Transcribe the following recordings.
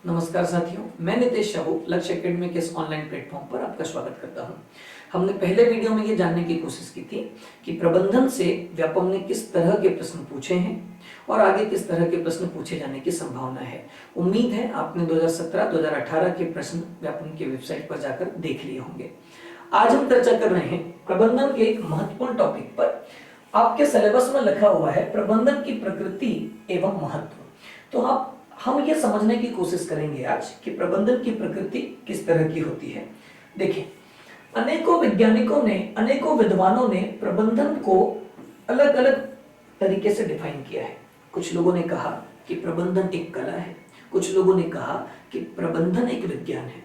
नमस्कार साथियों, मैं नितेश शाहू लक्ष्य एकेडमी के इस ऑनलाइन प्लेटफॉर्म पर आपका स्वागत करता हूं। हमने पहले वीडियो में ये जानने की कोशिश की थी कि प्रबंधन से व्यापम ने किस तरह के प्रश्न पूछे हैं और आगे किस तरह के प्रश्न पूछे जाने की संभावना है। उम्मीद है आपने 2017-2018 के प्रश्न व्यापम की वेबसाइट पर जाकर देख लिए होंगे। आज हम चर्चा कर रहे हैं प्रबंधन के एक महत्वपूर्ण टॉपिक पर। आपके सिलेबस में लिखा हुआ है प्रबंधन की प्रकृति एवं महत्व। तो हम ये समझने की कोशिश करेंगे आज कि प्रबंधन की प्रकृति किस तरह की होती है। देखिए, अनेकों वैज्ञानिकों ने, अनेकों विद्वानों ने प्रबंधन को अलग अलग तरीके से डिफाइन किया है। कुछ लोगों ने कहा कि प्रबंधन एक कला है, कुछ लोगों ने कहा कि प्रबंधन एक विज्ञान है,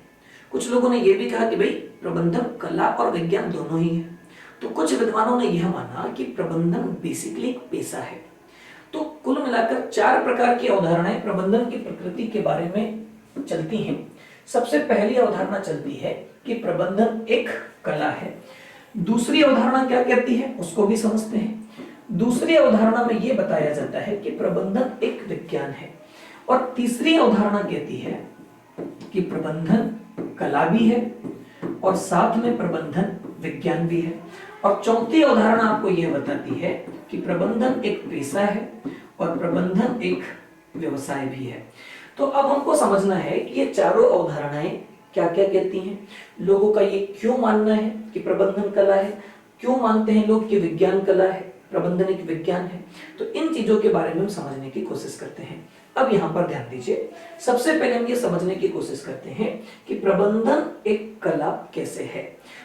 कुछ लोगों ने यह भी कहा कि भाई प्रबंधन कला और विज्ञान दोनों ही है। तो कुछ विद्वानों ने यह माना कि प्रबंधन बेसिकली एक पेशा है। तो कुल मिलाकर 4 प्रकार की अवधारणाएं प्रबंधन की प्रकृति के बारे में चलती हैं। सबसे पहली अवधारणा चलती है कि प्रबंधन एक कला है। दूसरी अवधारणा क्या कहती है उसको भी समझते हैं। दूसरी अवधारणा में यह बताया जाता है कि प्रबंधन एक विज्ञान है। और तीसरी अवधारणा कहती है कि प्रबंधन कला भी है और साथ में प्रबंधन विज्ञान भी है। और चौथी अवधारणा आपको यह बताती है कि प्रबंधन एक पेशा है और प्रबंधन एक व्यवसाय भी है। तो अब हमको समझना है कि ये चारों अवधारणाएं क्या क्या कहती हैं, लोगों का ये क्यों मानना है कि प्रबंधन कला है, क्यों मानते हैं लोग कि विज्ञान कला है, प्रबंधन एक विज्ञान है। तो इन चीजों के बारे में हम समझने की कोशिश करते हैं। अब यहाँ पर ध्यान दीजिए, सबसे पहले हम ये समझने की कोशिश करते हैं कि प्रबंधन एक कला कैसे है।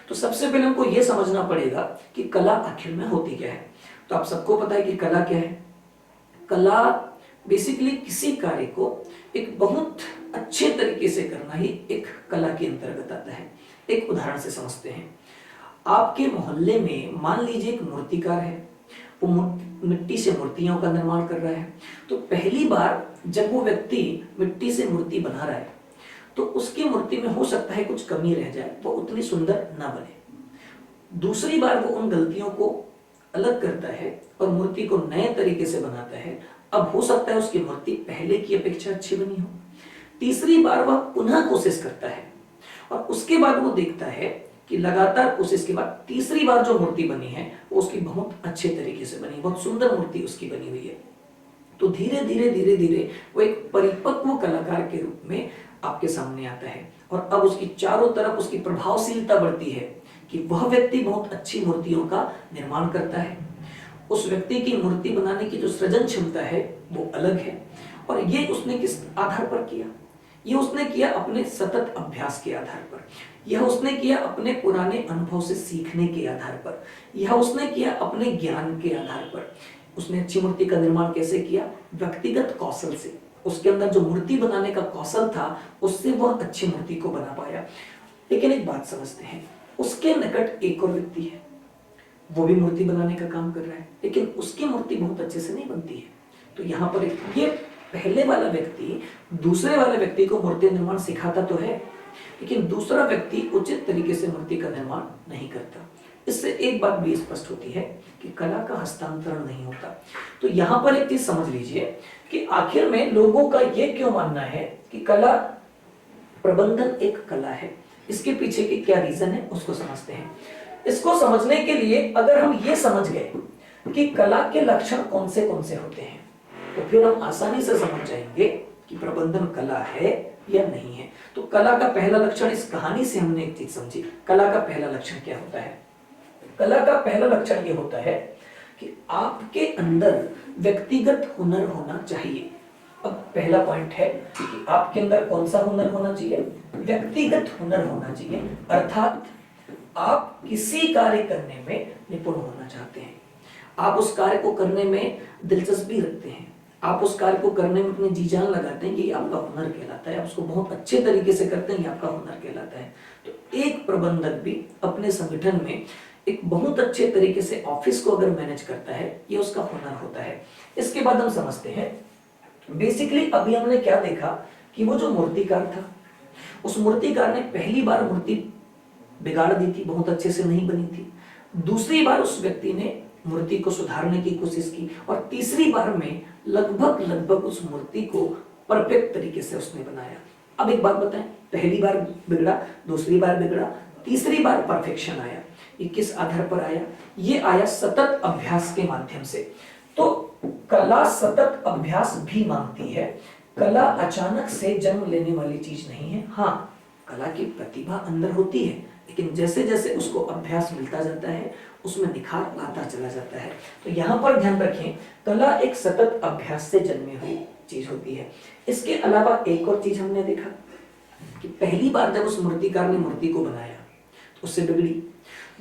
तो सबसे पहले हमको ये समझना पड़ेगा कि कला आखिर में होती क्या है। तो आप सबको पता है कि कला क्या है। कला बेसिकली किसी कार्य को एक बहुत अच्छे तरीके से करना ही एक कला के अंतर्गत आता है। एक उदाहरण से समझते हैं। आपके मोहल्ले में मान लीजिए एक मूर्तिकार है, वो मिट्टी से मूर्तियों का निर्माण कर रहा है। तो पहली बार जब वो व्यक्ति मिट्टी से मूर्ति बना रहा है तो उसकी मूर्ति में हो सकता है कुछ कमी रह जाए, वो उतनी सुंदर ना बने। दूसरी बार वो उन गलतियों को अलग करता है और मूर्ति को नए तरीके से बनाता है। अब हो सकता है उसकी मूर्ति पहले की अपेक्षा अच्छी बनी हो। तीसरी बार वह पुनः कोशिश करता है और उसके बाद वो देखता है कि लगातार कोशिश के बाद तीसरी बार जो मूर्ति बनी है वो उसकी बहुत अच्छे तरीके से बनी, बहुत सुंदर मूर्ति उसकी बनी हुई है। तो धीरे धीरे वो एक परिपक्व कलाकार के रूप में आपके सामने आता है और अब उसकी चारों तरफ उसकी प्रभावशीलता बढ़ती है कि वह व्यक्ति बहुत अच्छी मूर्तियों का निर्माण करता है। उस व्यक्ति की मूर्ति बनाने की जो सृजन क्षमता है वो अलग है। और ये उसने किस आधार पर किया? ये उसने किया अपने सतत अभ्यास के आधार पर, यह उसने किया अपने पुराने अनुभव से सीखने के आधार पर, यह उसने किया अपने ज्ञान के आधार पर। उसने अच्छी मूर्ति का निर्माण कैसे किया? व्यक्तिगत कौशल से। उसके अंदर जो मूर्ति बनाने का कौशल था उससे वह अच्छी मूर्ति को बना पाया। लेकिन एक बात समझते हैं, उसके निकट एक और व्यक्ति है, वो भी मूर्ति बनाने का काम कर रहा है, लेकिन उसकी मूर्ति बहुत अच्छे से नहीं बनती है। तो यहाँ पर ये पहले वाला व्यक्ति दूसरे वाले व्यक्ति को मूर्ति निर्माण सिखाता तो है, लेकिन दूसरा व्यक्ति उचित तरीके से मूर्ति का निर्माण नहीं करता। इससे एक बात भी स्पष्ट होती है कि कला का हस्तांतरण नहीं होता। तो यहाँ पर एक चीज समझ लीजिए कि आखिर में लोगों का ये क्यों मानना है कि कला, प्रबंधन एक कला है। इसके पीछे के क्या रीजन है उसको समझते हैं। इसको समझने के लिए अगर हम ये समझ गए कि कला के लक्षण कौन से होते हैं तो फिर हम आसानी से समझ जाएंगे कि प्रबंधन कला है या नहीं है। तो कला का पहला लक्षण, इस कहानी से हमने एक चीज समझी। कला का पहला लक्षण क्या होता है? कला का पहला लक्षण ये होता है कि आपके अंदर व्यक्तिगत हुनर होना चाहिए। अब पहला पॉइंट है कि आपके अंदर कौन सा हुनर होना चाहिए? व्यक्तिगत हुनर होना चाहिए। अर्थात आप किसी कार्य करने में निपुण होना चाहते हैं, आप उस कार्य को करने में दिलचस्पी रखते हैं, आप उस कार्य को करने में अपनी जी जान लगाते हैं, कि आपका हुनर कहलाता है। आप उसको बहुत अच्छे तरीके से करते हैं, ये आपका हुनर कहलाता है। तो एक प्रबंधक भी अपने संगठन में एक बहुत अच्छे तरीके से ऑफिस को अगर मैनेज करता है, ये उसका हुनर होता है। इसके बाद हम समझते हैं, बेसिकली अभी हमने क्या देखा कि वो जो मूर्तिकार था, उस मूर्तिकार ने पहली बार मूर्ति बिगाड़ दी थी, बहुत अच्छे से नहीं बनी थी। दूसरी बार उस व्यक्ति ने मूर्ति को सुधारने की कोशिश की और तीसरी बार में लगभग उस मूर्ति को परफेक्ट तरीके से उसने बनाया। अब एक बात बताएं, पहली बार बिगड़ा, दूसरी बार बिगड़ा, तीसरी बार परफेक्शन आया, ये किस आधार पर आया? ये आया सतत अभ्यास के माध्यम से। तो कला सतत अभ्यास भी मांगती है। कला अचानक से जन्म लेने वाली चीज नहीं है। हाँ, कला की प्रतिभा अंदर होती है, लेकिन जैसे जैसे उसको अभ्यास मिलता जाता है उसमें निखार आता चला जाता है। तो यहाँ पर ध्यान रखें, कला एक सतत अभ्यास से जन्मी हुई चीज होती है। इसके अलावा एक और चीज हमने देखा कि पहली बार जब उस मूर्तिकार ने मूर्ति को बनाया तो उससे बिगड़ी,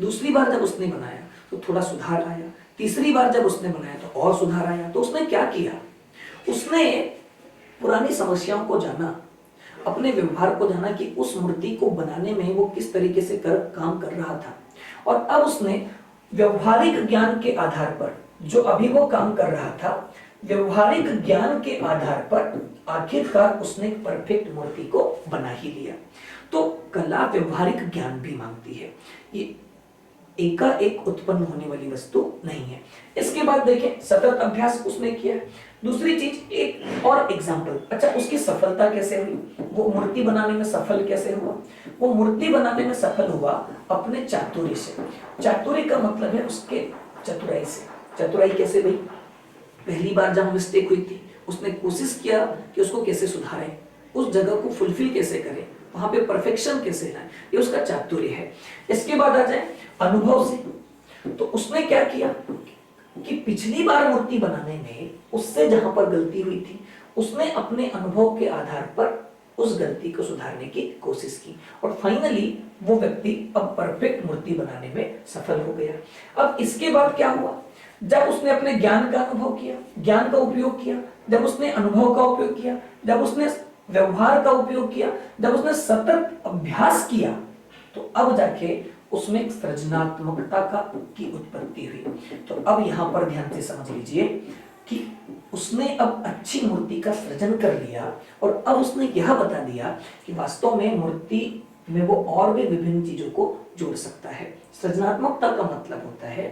दूसरी बार जब उसने बनाया तो थोड़ा सुधार आया, तीसरी बार जब उसने बनाया तो और सुधार आया। तो उसने क्या किया? उसने पुरानी समस्याओं को जाना, अपने व्यवहार को जाना कि उस मूर्ति को बनाने में वो किस तरीके से काम कर रहा था, और अब उसने व्यवहारिक ज्ञान के आधार पर, जो अभी वो काम कर रहा था, व्यवहारिक ज्ञान के आधार पर आखिरकार उसने एक परफेक्ट मूर्ति को बना ही लिया। तो कला व्यवहारिक ज्ञान भी मांगती है, ये एकाएक उत्पन्न होने वाली वस्तु नहीं है। इसके बाद देखें, सतत अभ्यास उसने किया। दूसरी चीज, एक और एग्जाम्पल, अच्छा उसकी सफलता कैसे हुई? वो मूर्ति बनाने में सफल कैसे हुआ? वो मूर्ति बनाने में सफल हुआ अपने चातुर्य से। चातुर्य का मतलब है उसके चतुराई से। चतुराई कैसे भाई? पहली बार जब मिस्टेक हुई थी उसने कोशिश किया कि उसको कैसे सुधारे, उस जगह को फुलफिल कैसे करे, वहां पे परफेक्शन कैसे लाए, ये उसका चातुर्य है। इसके बाद आ जाए अनुभव से, तो उसने क्या किया कि पिछली बार मूर्ति बनाने में उससे जहां पर गलती हुई थी उसने अपने अनुभव के आधार पर उस गलती को सुधारने की कोशिश की, और फाइनली वो व्यक्ति अब परफेक्ट मूर्ति बनाने में सफल हो गया। अब इसके बाद क्या हुआ? जब उसने अपने ज्ञान का अनुभव किया, ज्ञान का उपयोग किया, जब उसने अनुभव का उपयोग किया, जब उसने व्यवहार का उपयोग किया, जब उसने सतत अभ्यास किया, तो अब जाके उसमें सृजनात्मकता की उत्पत्ति हुई। तो अब यहां पर ध्यान से समझ लीजिए कि उसने अब अच्छी मूर्ति का सृजन कर लिया, और अब उसने यह बता दिया कि वास्तव में मूर्ति में वो और भी विभिन्न चीजों को जोड़ सकता है। सृजनात्मकता का मतलब होता है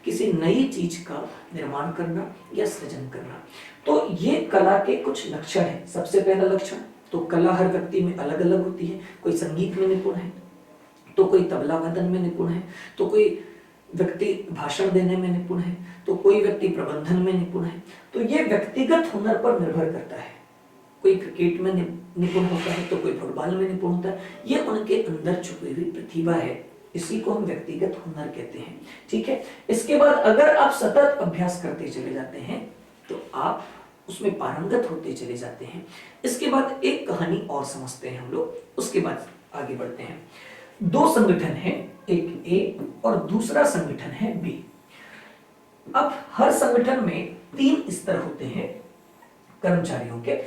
किसी नई चीज का निर्माण करना या सृजन करना। तो ये कला के कुछ लक्षण हैं। सबसे पहला लक्षण, तो कला हर व्यक्ति में अलग अलग होती है। कोई संगीत में निपुण है, तो कोई तबला वादन में निपुण है, तो कोई व्यक्ति भाषण देने में निपुण है, तो कोई व्यक्ति प्रबंधन में निपुण है। तो ये व्यक्तिगत हुनर पर निर्भर करता है। कोई क्रिकेट में निपुण होता है, तो कोई फुटबॉल में निपुण होता है। ये उनके अंदर छुपी हुई प्रतिभा है, इसी को हम व्यक्तिगत हुनर कहते हैं। ठीक है। इसके बाद अगर आप सतत अभ्यास करते चले जाते हैं तो आप उसमें पारंगत होते चले जाते हैं। इसके बाद एक कहानी और समझते हैं हम लोग, उसके बाद आगे बढ़ते हैं। दो संगठन है, एक ए और दूसरा संगठन है बी। अब हर संगठन में 3 स्तर होते हैं कर्मचारियों के।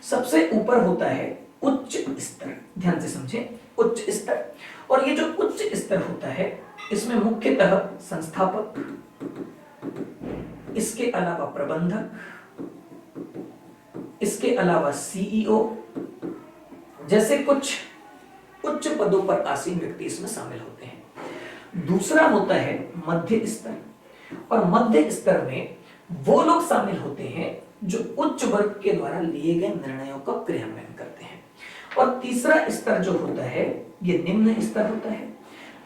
सबसे ऊपर होता है उच्च स्तर, ध्यान से समझें, उच्च स्तर। और ये जो उच्च स्तर होता है इसमें मुख्यतः संस्थापक, इसके अलावा प्रबंधक, इसके अलावा सीईओ जैसे कुछ उच्च पदों पर आसीन व्यक्ति इसमें शामिल होते हैं। दूसरा होता है मध्य स्तर, और मध्य स्तर में वो लोग शामिल होते हैं जो उच्च वर्ग के द्वारा लिए गए निर्णयों का क्रियान्वयन करते हैं। और तीसरा स्तर जो होता है ये निम्न स्तर होता है।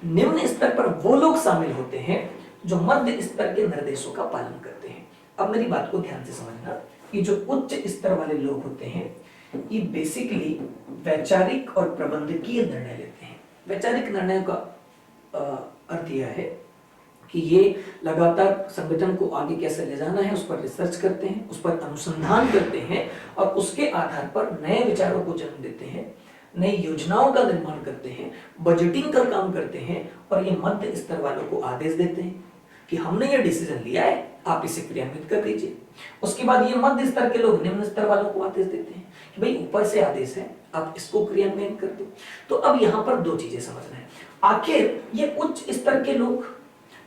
निम्न स्तर पर वो लोग शामिल होते हैं जो मध्य स्तर के निर्देशों का पालन करते हैं। अब मेरी बात को ध्यान से समझना, ये जो उच्च स्तर वाले लोग होते हैं ये बेसिकली वैचारिक और प्रबंधकीय निर्णय लेते हैं। वैचारिक निर्णयों का अर्थ यह है कि ये लगातार संगठन को आगे कैसे ले जाना है उस पर रिसर्च करते हैं, उस पर अनुसंधान करते हैं, और उसके आधार पर नए विचारों को जन्म देते हैं, नई योजनाओं का निर्माण करते हैं, बजटिंग का काम करते हैं, और ये मध्य स्तर वालों को आदेश देते हैं कि हमने ये डिसीजन लिया है, आप इसे क्रियान्वित कर दीजिए। उसके बाद ये मध्य स्तर के लोग निम्न स्तर वालों को आदेश देते हैं कि भाई ऊपर से आदेश है, आप इसको क्रियान्वयन कर दो। तो अब यहाँ पर 2 चीजें समझना है। आखिर ये उच्च स्तर के लोग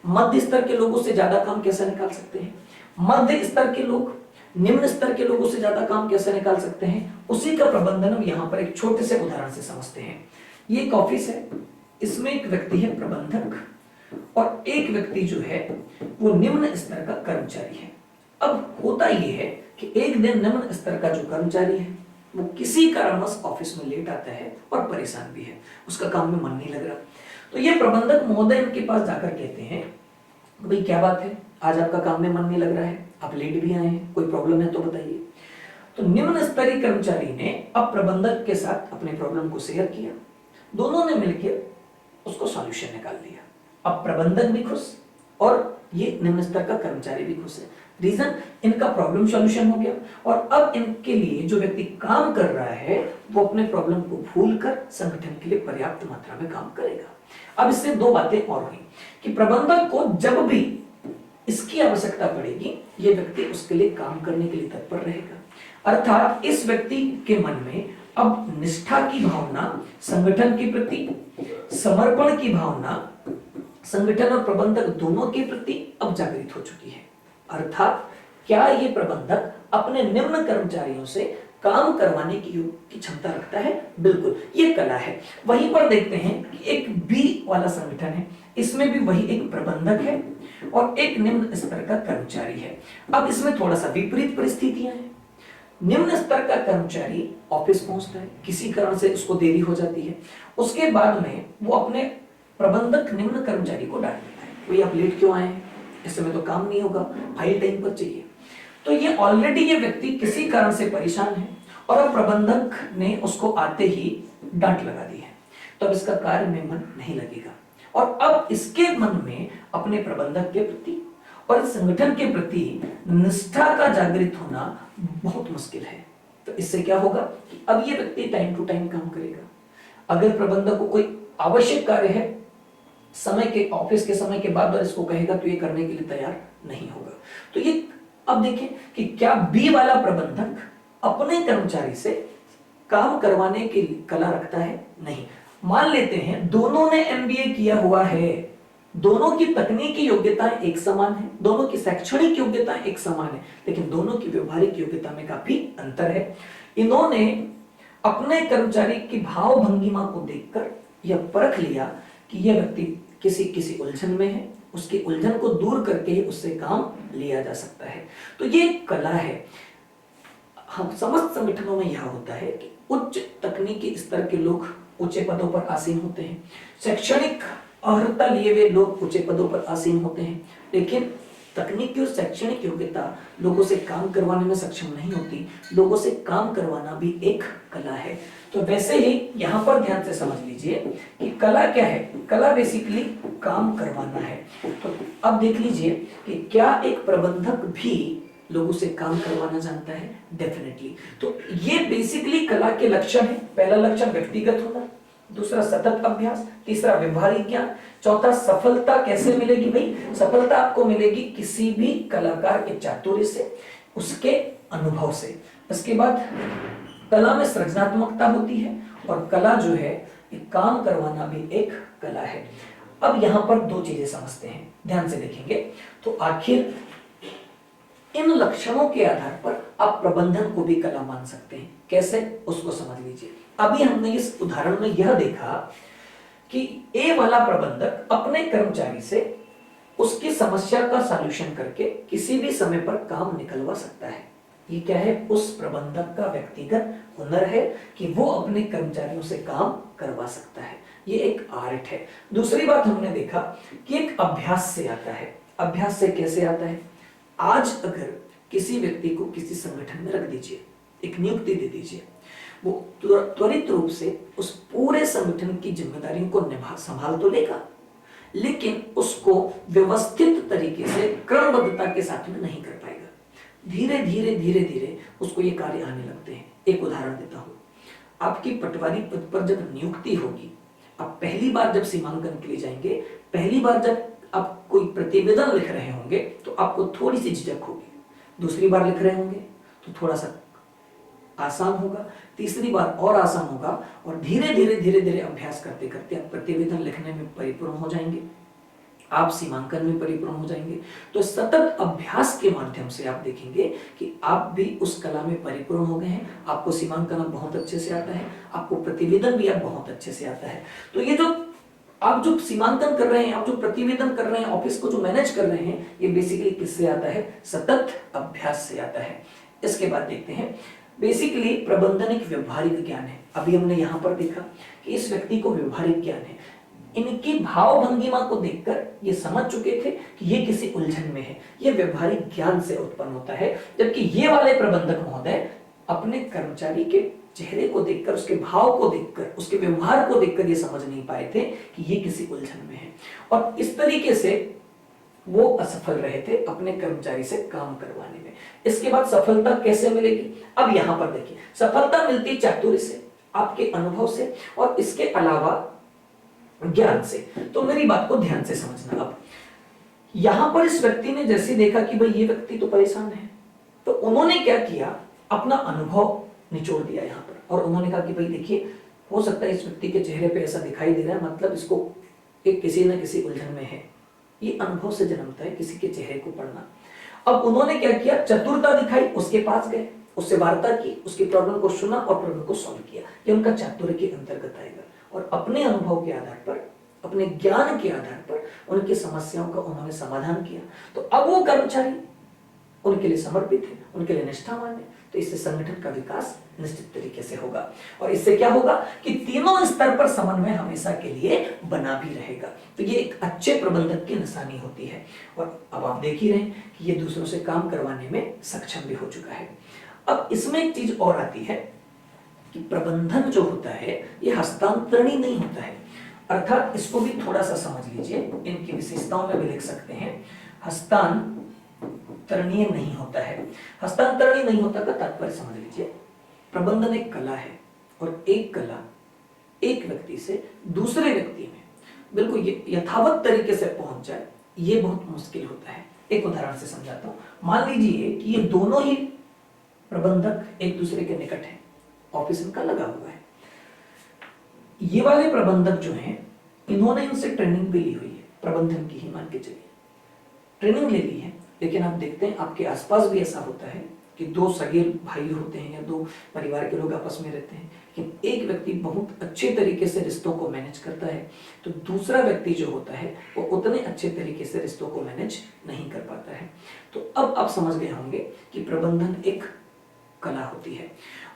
मध्य स्तर के लोगों से ज्यादा काम कैसे निकाल सकते हैं, मध्य स्तर के लोग निम्न स्तर के लोगों से ज्यादा काम कैसे निकाल सकते हैं, उसी का प्रबंधन हम यहाँ पर एक छोटे से उदाहरण से समझते हैं। ये एक ऑफिस है, इसमें एक व्यक्ति है प्रबंधक और एक व्यक्ति जो है वो निम्न स्तर का कर्मचारी है। अब होता ये है कि एक दिन निम्न स्तर का जो कर्मचारी है वो किसी कारणवश ऑफिस में लेट आता है और परेशान भी है, उसका काम में मन नहीं लग रहा। तो ये प्रबंधक महोदय इनके पास जाकर कहते हैं, भाई क्या बात है, आज आपका काम में मन नहीं लग रहा है, आप लेट भी आए हैं, कोई प्रॉब्लम है तो बताइए। तो निम्न स्तरीय कर्मचारी ने अब प्रबंधक के साथ अपने प्रॉब्लम को शेयर किया, दोनों ने मिलकर उसको सॉल्यूशन निकाल दिया। अब प्रबंधक भी खुश और ये निम्न स्तर का कर्मचारी भी खुश है। रीजन, इनका प्रॉब्लम सॉल्यूशन हो गया और अब इनके लिए जो व्यक्ति काम कर रहा है वो अपने प्रॉब्लम को भूलकर संगठन के लिए पर्याप्त मात्रा में काम करेगा। अब इससे दो बातें और हुई कि प्रबंधक को जब भी इसकी आवश्यकता पड़ेगी ये व्यक्ति उसके लिए काम करने के लिए तत्पर रहेगा, अर्थात इस व्यक्ति के मन में अब निष्ठा की भावना संगठन के प्रति, समर्पण की भावना संगठन और प्रबंधक दोनों के प्रति अब जागृत हो चुकी है। अर्थात क्या ये प्रबंधक अपने निम्न कर्मचारियों से काम करवाने की क्षमता रखता है? बिल्कुल, ये कला है। वहीं पर देखते हैं कि एक बी वाला संगठन है, इसमें भी वही एक प्रबंधक है और एक निम्न स्तर का कर्मचारी है। अब इसमें थोड़ा सा विपरीत परिस्थितियां हैं। निम्न स्तर का कर्मचारी ऑफिस पहुंचता है, किसी कारण से उसको देरी हो जाती है, उसके बाद में वो अपने प्रबंधक निम्न कर्मचारी को डांट देता है, भाई आप लेट क्यों आए हैं, इस समय तो काम नहीं होगा, फाइल टाइम पर चाहिए। तो ये ऑलरेडी ये व्यक्ति किसी कारण से परेशान है और अब प्रबंधक ने उसको आते ही डांट लगा दी है, तो अब इसका कार्य में मन नहीं लगेगा और अब इसके मन में अपने प्रबंधक के प्रति और इस संगठन के प्रति निष्ठा का जागृत होना बहुत मुश्किल है। तो इससे क्या होगा कि अब ये व्यक्ति टाइम टू टाइम काम करेगा। अगर प्रबंधक को कोई आवश्यक कार्य है समय के, ऑफिस के समय के बाद इसको कहेगा तो ये करने के लिए तैयार नहीं होगा। तो ये अब देखें कि क्या बी वाला प्रबंधक अपने कर्मचारी से काम करवाने की कला रखता है? नहीं। मान लेते हैं दोनों ने एमबीए किया हुआ है, दोनों की तकनीकी योग्यताएं एक समान है, दोनों की शैक्षणिक योग्यताएं एक समान है, लेकिन दोनों की व्यवहारिक योग्यता में काफी अंतर है। इन्होंने अपने कर्मचारी की भाव भंगिमा को देखकर यह परख लिया कि यह व्यक्ति किसी उलझन में है, उसकी उलझन को दूर करके ही उससे काम लिया जा सकता है। तो ये कला है। हम समस्त संगठनों में यह होता है कि उच्च तकनीकी स्तर के लोग ऊंचे पदों पर आसीन होते हैं, शैक्षणिक अर्हता लिए हुए लोग ऊंचे पदों पर आसीन होते हैं, लेकिन तकनीकी और शैक्षणिक योग्यता लोगों से काम करवाने में सक्षम नहीं होती। लोगों से काम करवाना भी एक कला है। तो वैसे ही यहाँ पर ध्यान से समझ लीजिए कि कला क्या है। कला बेसिकली काम करवाना है। तो अब देख लीजिए कि क्या एक प्रबंधक भी लोगों से काम करवाना जानता है? डेफिनेटली। तो ये बेसिकली कला के लक्षण है। पहला लक्षण व्यक्तिगत होना, दूसरा सतत अभ्यास, तीसरा व्यवहारिक ज्ञान, चौथा सफलता कैसे मिलेगी? भाई सफलता आपको मिलेगी किसी भी कलाकार के चातुर्य से, उसके अनुभव से। इसके बाद कला में सृजनात्मकता होती है और कला जो है काम करवाना भी एक कला है। अब यहां पर दो चीजें समझते हैं, ध्यान से देखेंगे तो आखिर इन लक्षणों के आधार पर आप प्रबंधन को भी कला मान सकते हैं। कैसे, उसको समझ लीजिए। अभी हमने इस उदाहरण में यह देखा कि ए वाला प्रबंधक अपने कर्मचारी से उसकी समस्या का सॉल्यूशन करके किसी भी समय पर काम निकलवा सकता है। ये क्या है? उस प्रबंधक का व्यक्तिगत हुनर है कि वो अपने कर्मचारियों से काम करवा सकता है। ये एक आर्ट है। दूसरी बात हमने देखा कि एक अभ्यास से आता है। अभ्यास से कैसे आता है? आज अगर किसी व्यक्ति को किसी संगठन में रख दीजिए, एक नियुक्ति दे दीजिए, वो त्वरित रूप से उस पूरे संगठन की जिम्मेदारियों को संभाल तो लेगा, लेकिन उसको व्यवस्थित तरीके से क्रमबद्धता के साथ में नहीं कर पाएगा। धीरे धीरे उसको ये कार्य आने लगते हैं। एक उदाहरण देता हूं, आपकी पटवारी पद पर जब नियुक्ति होगी, आप पहली बार जब सीमांकन के लिए जाएंगे, पहली बार जब आप कोई प्रतिवेदन लिख रहे होंगे तो आपको थोड़ी सी झिझक होगी। दूसरी बार लिख रहे होंगे तो थोड़ा सा आसान होगा, तीसरी बार और आसान होगा, और धीरे धीरे अभ्यास करते करते आप प्रतिवेदन लिखने में परिपूर्ण हो जाएंगे, आप सीमांकन में परिपूर्ण हो जाएंगे। तो सतत अभ्यास के माध्यम से आप देखेंगे कि आप भी उस कला में परिपूर्ण हो गए हैं। आपको सीमांकन बहुत अच्छे से आता है, आपको प्रतिवेदन भी अब बहुत अच्छे से आता है। तो ये जो आप जो सीमांकन कर रहे हैं, आप जो प्रतिवेदन कर रहे हैं, ऑफिस को जो मैनेज कर रहे हैं, ये बेसिकली किससे आता है? सतत अभ्यास से आता है। इसके बाद देखते हैं बेसिकली प्रबंधन एक व्यवहारिक ज्ञान है। अभी हमने यहां पर देखा कि इस व्यक्ति को व्यवहारिक ज्ञान है। इनकी भाव भंगिमा को देखकर ये समझ चुके थे कि ये किसी उलझन में है। ये व्यवहारिक ज्ञान से उत्पन्न होता है। जबकि ये वाले प्रबंधक महोदय अपने कर्मचारी के चेहरे को देखकर, उसके भाव को देखकर, उसके व्यवहार को देखकर ये समझ नहीं पाए थे कि ये किसी उलझन में है, और इस तरीके से वो असफल रहे थे अपने कर्मचारी से काम करवाने में। इसके बाद सफलता कैसे मिलेगी? अब यहां पर देखिए, सफलता मिलती चातुर्य से, आपके अनुभव से, और इसके अलावा ज्ञान से। तो मेरी बात को ध्यान से समझना। अब यहां पर इस व्यक्ति ने जैसे देखा कि भाई ये व्यक्ति तो परेशान है, तो उन्होंने क्या किया, अपना अनुभव निचोड़ दिया यहां पर, और उन्होंने कहा कि भाई देखिए, हो सकता है इस व्यक्ति के चेहरे पे ऐसा दिखाई दे रहा है, मतलब इसको एक किसी न किसी उलझन में है। ये अनुभव से जन्मता है किसी के चेहरे को पढ़ना। अब उन्होंने क्या किया, चतुरता दिखाई, उसके पास गए, उससे वार्ता की, उसकी प्रॉब्लम को सुना और प्रॉब्लम को सॉल्व किया। ये उनका चातुर्य के अंतर्गत आएगा। और अपने अनुभव के आधार पर, अपने ज्ञान के आधार पर उनकी समस्याओं का उन्होंने समाधान किया। तो अब वो कर्मचारी उनके लिए समर्पित है, उनके लिए निष्ठावान है। तो इससे संगठन का विकास निश्चित तरीके से होगा, और इससे क्या होगा कि तीनों स्तर पर समन्वय हमेशा के लिए बना भी रहेगा। तो ये एक अच्छे प्रबंधक की निशानी होती है। और अब आप देख ही रहे हैं कि ये दूसरों से काम करवाने में सक्षम भी हो चुका है। अब इसमें एक चीज और आती है कि प्रबंधन जो होता है ये हस्तांतरणीय नहीं होता है। अर्थात इसको भी थोड़ा सा समझ लीजिए, इनकी विशेषताओं में भी लिख सकते हैं। हस्तांतरणीय नहीं होता है। हस्तांतरणीय नहीं होता का तात्पर्य समझ लीजिए, प्रबंधन एक कला है, और एक कला एक व्यक्ति से दूसरे व्यक्ति में बिल्कुल यथावत तरीके से पहुंच जाए, ये बहुत मुश्किल होता है। एक उदाहरण से समझाता हूं। मान लीजिए कि ये दोनों ही प्रबंधक एक दूसरे के निकट हैं, ऑफिस इनका लगा हुआ है। ये वाले प्रबंधक जो हैं, इन्होंने इनसे ट्रेनिंग भी ली हुई है, प्रबंधन की ही मान के चलिए ट्रेनिंग ले ली है। लेकिन आप देखते हैं आपके आसपास भी ऐसा होता है कि दो सगे भाई होते हैं या दो परिवार के लोग आपस में रहते हैं, लेकिन एक व्यक्ति बहुत अच्छे तरीके से रिश्तों को मैनेज करता है, तो दूसरा व्यक्ति जो होता है वो उतने अच्छे तरीके से रिश्तों को मैनेज नहीं कर पाता है। तो अब आप समझ गए होंगे कि प्रबंधन एक कला होती है।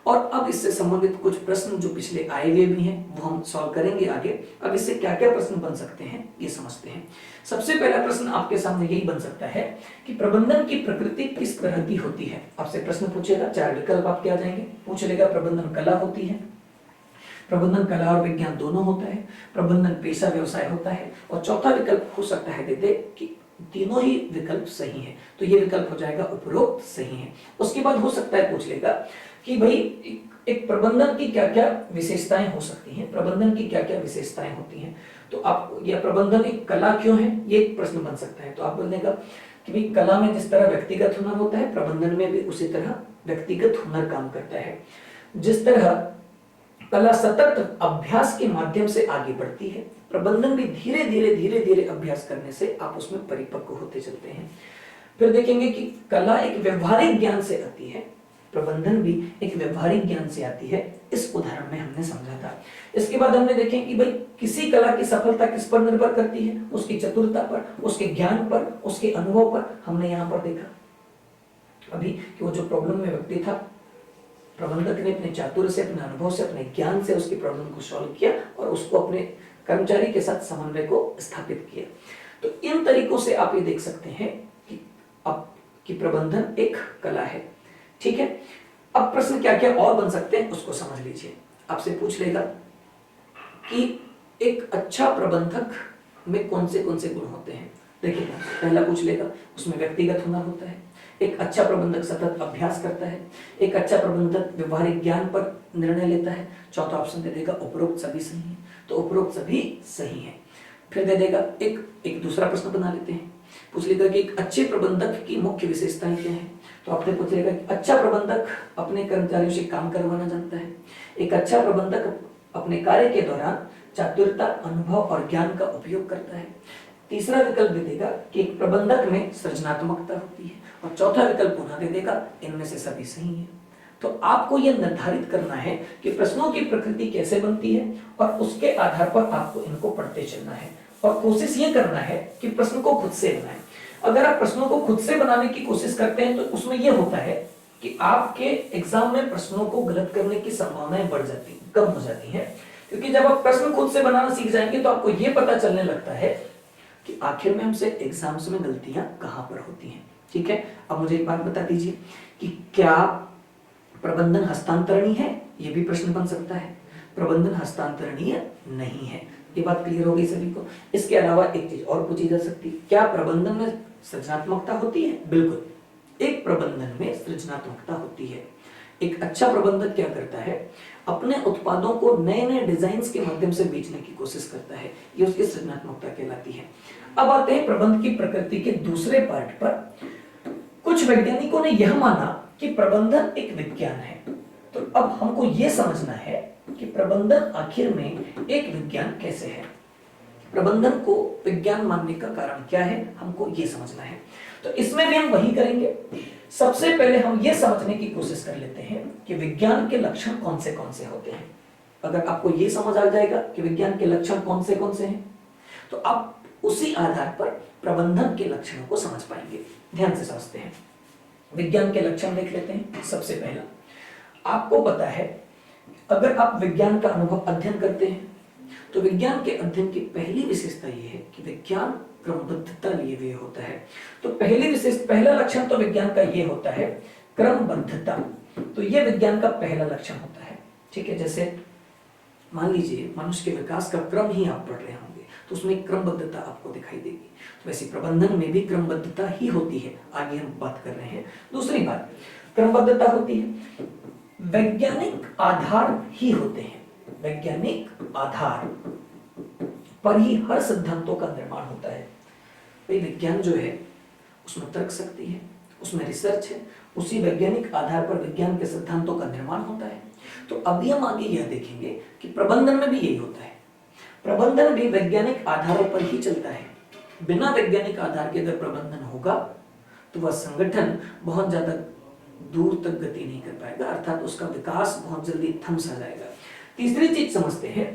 और अब इससे संबंधित कुछ प्रश्न जो पिछले आए हुए भी हैं वो हम सॉल्व करेंगे आगे। अब इससे क्या क्या प्रश्न बन सकते हैं ये समझते हैं। सबसे पहला प्रश्न आपके सामने यही बन सकता है कि प्रबंधन की प्रकृति किस तरह की होती है। आपसे प्रश्न पूछेगा, 4 विकल्प आपके आ जाएंगे। पूछ लेगा प्रबंधन कला होती है, प्रबंधन कला और विज्ञान दोनों होता है, प्रबंधन पेशा व्यवसाय होता है, और चौथा विकल्प हो सकता है दे दे कि तीनों ही विकल्प सही हैं। तो ये विकल्प हो जाएगा उपरोक्त सही है। उसके बाद हो सकता है पूछ लेगा कि भाई एक प्रबंधन की क्या क्या विशेषताएं हो सकती हैं, प्रबंधन की क्या क्या विशेषताएं होती हैं। तो आप, यह प्रबंधन एक कला क्यों है, ये एक प्रश्न बन सकता है। तो आप बोलेगा कि भाई कला में जिस तरह व्यक्तिगत हुनर होता है, प्रबंधन में भी उसी तरह व्यक्तिगत हुनर काम करता है। जिस तरह कला सतत अभ्यास के माध्यम से आगे बढ़ती है, प्रबंधन भी धीरे धीरे अभ्यास करने से आप उसमें परिपक्व होते चलते हैं। फिर देखेंगे कि कला एक व्यवहारिक ज्ञान से आती है, प्रबंधन भी एक व्यवहारिक ज्ञान से आती है। इस उदाहरण में हमने समझा था। इसके बाद हमने देखें कि भाई किसी कला की सफलता किस पर निर्भर करती है, उसकी चतुरता पर, उसके ज्ञान पर, उसके अनुभव पर। हमने यहां पर देखा अभी कि वो जो प्रॉब्लम में व्यक्ति था, प्रबंधक ने अपने चातुर्य से, अपने अनुभव से, अपने ज्ञान से उसकी प्रॉब्लम को सॉल्व किया और उसको अपने कर्मचारी के साथ समन्वय को स्थापित किया। तो इन तरीकों से आप ये देख सकते हैं कि प्रबंधन एक कला है। ठीक है। अब प्रश्न क्या क्या और बन सकते हैं उसको समझ लीजिए। आपसे पूछ लेगा कि एक अच्छा प्रबंधक में कौन से गुण होते हैं। देखिए, पहला पूछ लेगा उसमें व्यक्तिगत हुनर होता है, एक अच्छा प्रबंधक सतत अभ्यास करता है, एक अच्छा प्रबंधक व्यवहारिक ज्ञान पर निर्णय लेता है। चौथा ऑप्शन दे देगा उपरोक्त सभी सही है, तो उपरोक्त सभी सही है। फिर दे देगा एक दूसरा प्रश्न बना लेते हैं, पूछ लेगा कि एक अच्छे प्रबंधक की मुख्य विशेषताएं क्या हैं। तो आपने पूछ लेगा कि अच्छा प्रबंधक अपने कर्मचारियों से काम करवाना जानता है, एक अच्छा प्रबंधक अपने कार्य के दौरान चातुर्यता, अनुभव और ज्ञान का उपयोग करता है। तीसरा विकल्प दे देगा कि एक प्रबंधक में सृजनात्मकता होती है, और चौथा विकल्प पुनः दे देगा इनमें से सभी सही है। तो आपको यह निर्धारित करना है कि प्रश्नों की प्रकृति कैसे बनती है, और उसके आधार पर आपको इनको पढ़ते चलना है, और कोशिश ये करना है कि प्रश्न को खुद से बनाएं। अगर आप प्रश्नों को खुद से बनाने की कोशिश करते हैं तो उसमें यह होता है कि आपके एग्जाम में प्रश्नों को गलत करने की संभावनाएं बढ़ जाती, कम हो जाती हैं, क्योंकि जब आप प्रश्न खुद से बनाना सीख जाएंगे तो आपको यह पता चलने लगता है कि आखिर में हमसे एग्जाम्स में गलतियां कहां पर होती हैं। ठीक है, अब मुझे एक बात बता दीजिए कि क्या प्रबंधन हस्तांतरणीय है? यह भी प्रश्न बन सकता है। प्रबंधन हस्तांतरणीय नहीं है, ये बात क्लियर हो गई सभी को। इसके अलावा एक चीज और पूछी जा सकती है, क्या प्रबंधन में सृजनात्मकता होती है? बिल्कुल, एक प्रबंधन में सृजनात्मकता होती है। एक अच्छा प्रबंधक क्या करता है, अपने उत्पादों को नए नए डिजाइन के माध्यम से बेचने की कोशिश करता है, ये उसकी सृजनात्मकता कहलाती है। अब आते हैं प्रबंध की प्रकृति के दूसरे पार्ट पर। कुछ वैज्ञानिकों ने यह माना कि प्रबंधन एक विज्ञान है, तो अब हमको यह समझना है कि प्रबंधन आखिर में एक विज्ञान कैसे है। प्रबंधन को विज्ञान मानने का कारण क्या है, हमको यह समझना है। तो इसमें भी हम वही करेंगे। सबसे पहले हम यह समझने की कोशिश कर लेते हैं कि विज्ञान के लक्षण कौन से होते हैं। अगर आपको यह समझ आ जाएगा कि विज्ञान के लक्षण कौन से हैं, तो आप उसी आधार पर प्रबंधन के लक्षणों को समझ पाएंगे। ध्यान से समझते हैं, विज्ञान के लक्षण देख लेते हैं। सबसे पहला, आपको पता है अगर आप विज्ञान का अनुभव अध्ययन करते हैं तो विज्ञान के अध्ययन की पहली विशेषता यह है कि विज्ञान क्रमबद्धता लिए हुए होता है। तो पहला लक्षण तो विज्ञान का यह होता है क्रमबद्धता। तो यह विज्ञान का पहला लक्षण होता है। ठीक है, जैसे मान लीजिए मनुष्य के विकास का क्रम ही आप पढ़ रहे होंगे तो उसमें क्रमबद्धता आपको दिखाई देगी। तो वैसे प्रबंधन में भी क्रमबद्धता ही होती है, आगे हम बात कर रहे हैं। दूसरी बात, क्रमबद्धता होती है, वैज्ञानिक आधार ही होते हैं। वैज्ञानिक आधार पर ही हर सिद्धांतों का निर्माण होता है। भाई विज्ञान जो है उसमें तर्क शक्ति है, उसमें रिसर्च है, उसी वैज्ञानिक आधार पर विज्ञान के सिद्धांतों का निर्माण होता है। तो अभी हम आगे यह देखेंगे कि प्रबंधन में भी यही होता है। प्रबंधन भी वैज्ञानिक आधारों पर ही चलता है। बिना वैज्ञानिक आधार के अगर प्रबंधन होगा तो वह संगठन बहुत ज्यादा दूर तक गति नहीं कर पाएगा, अर्थात उसका विकास बहुत जल्दी थम सा जाएगा। तीसरी चीज समझते हैं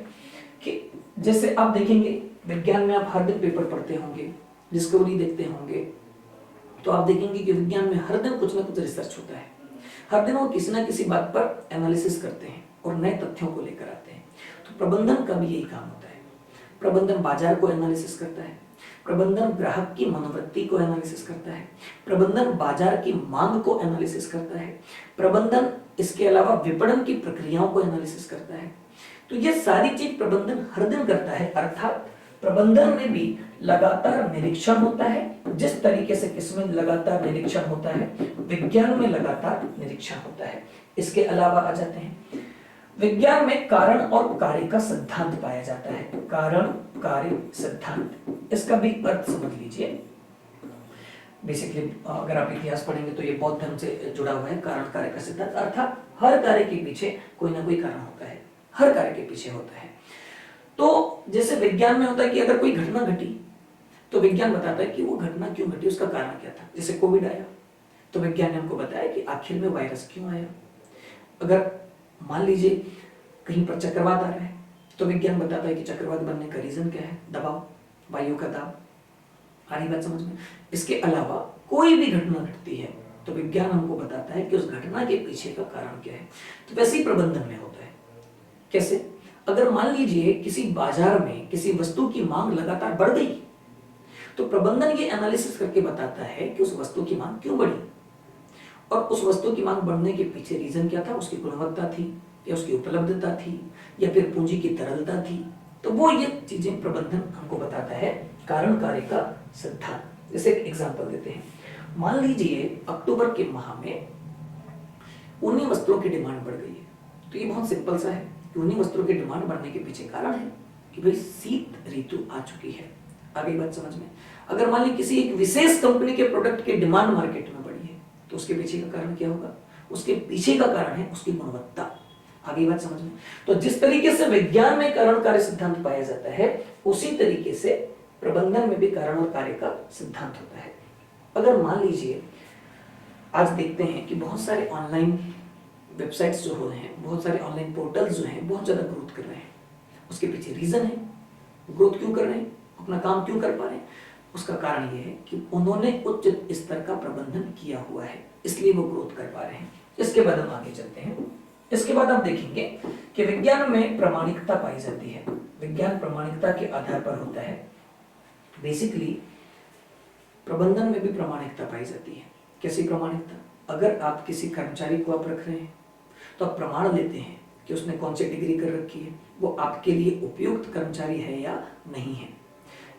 कि जैसे आप देखेंगे विज्ञान में आप हर दिन पेपर पढ़ते होंगे, डिस्कवरी देखते होंगे, तो आप देखेंगे कि विज्ञान में हर दिन कुछ ना कुछ रिसर्च होता है। हर दिन वो किसी ना किसी बात पर एनालिसिस करते हैं और नए तथ्यों को लेकर आते हैं। तो प्रबंधन का भी यही काम होता है। प्रबंधन बाजार को एनालिसिस करता है, प्रबंधन ग्राहक की मनोवृत्ति को एनालिसिस करता है, प्रबंधन बाजार की मांग को एनालिसिस करता है, प्रबंधन इसके अलावा विपणन की प्रक्रियाओं को एनालिसिस करता है। तो ये सारी चीज प्रबंधन हर दिन करता है, अर्थात प्रबंधन में भी लगातार निरीक्षण होता है। जिस तरीके से किसमें लगातार निरीक्षण होता है, विज्ञान में लगातार निरीक्षण होता है। इसके अलावा आ जाते हैं, विज्ञान में कारण और कार्य का सिद्धांत पाया जाता है। कारण कार्य सिद्धांत, इसका भी अर्थ समझ लीजिए। बेसिकली अगर आप इतिहास पढ़ेंगे तो ये बौद्ध धर्म से जुड़ा हुआ है। कारण कार्य का सिद्धांत अर्थात हर कार्य के पीछे कोई ना कोई कारण होता है, हर कार्य के पीछे होता है। तो जैसे विज्ञान में होता है कि अगर कोई घटना घटी तो विज्ञान बताता है कि वो घटना क्यों घटी, उसका कारण क्या था। जैसे कोविड आया तो विज्ञान ने हमको बताया कि आखिर में वायरस क्यों आया। अगर मान लीजिए कहीं पर चक्रवात आ रहा है तो विज्ञान बताता है कि चक्रवात बनने का रीजन क्या है, दबाव, वायु का दाब। आ रही बात समझ में। इसके अलावा कोई भी घटना घटती है तो विज्ञान हमको बताता है कि उस घटना के पीछे का कारण क्या है। तो वैसे ही प्रबंधन में होता है। कैसे, अगर मान लीजिए किसी बाजार में किसी वस्तु की मांग लगातार बढ़ गई तो प्रबंधन ये एनालिसिस करके बताता है कि उस वस्तु की मांग क्यों बढ़ी और उस वस्तु की मांग बढ़ने के पीछे रीजन क्या था, उसकी गुणवत्ता थी या उसकी उपलब्धता थी या फिर पूंजी की तरलता थी। तो वो ये चीजें प्रबंधन हमको बताता है, कारण कार्य का सिद्धांत। जैसे एक एग्जांपल देते हैं, मान लीजिए अक्टूबर के माह में ऊनी वस्त्रों की डिमांड बढ़ गई है। तो ये बहुत सिंपल सा है कि ऊनी वस्त्रों की डिमांड बढ़ने के पीछे कारण है कि भाई शीत ऋतु आ चुकी है। आगे बात समझ में। अगर मान ली किसी एक विशेष कंपनी के प्रोडक्ट की डिमांड मार्केट में बढ़ी है तो उसके पीछे का कारण क्या होगा, उसके पीछे का कारण है उसकी गुणवत्ता। आगे बात समझ में। तो जिस तरीके से विज्ञान में कारण कार्य सिद्धांत पाया जाता है उसी तरीके से प्रबंधन में भी कारण और कार्य का सिद्धांत होता है। अगर मान लीजिए आज देखते हैं कि बहुत सारे ऑनलाइन वेबसाइट्स जो हो रहे हैं, बहुत सारे ऑनलाइन पोर्टल्स जो हैं बहुत ज्यादा ग्रोथ कर रहे हैं। उसके पीछे रीजन है, ग्रोथ क्यों कर रहे हैं, अपना काम क्यों कर पा रहे हैं। उसका कारण ये है कि उन्होंने उच्च स्तर का प्रबंधन किया हुआ है, इसलिए वो ग्रोथ कर पा रहे हैं। इसके बाद हम आगे चलते हैं। इसके बाद आप देखेंगे कि विज्ञान में प्रामाणिकता पाई जाती है। विज्ञान प्रामाणिकता के आधार पर होता है। बेसिकली प्रबंधन में भी प्रामाणिकता पाई जाती है। कैसी प्रामाणिकता? अगर आप किसी कर्मचारी को आप रख रहे हैं तो आप प्रमाण लेते हैं कि उसने कौन सी डिग्री कर रखी है, वो आपके लिए उपयुक्त कर्मचारी है या नहीं है।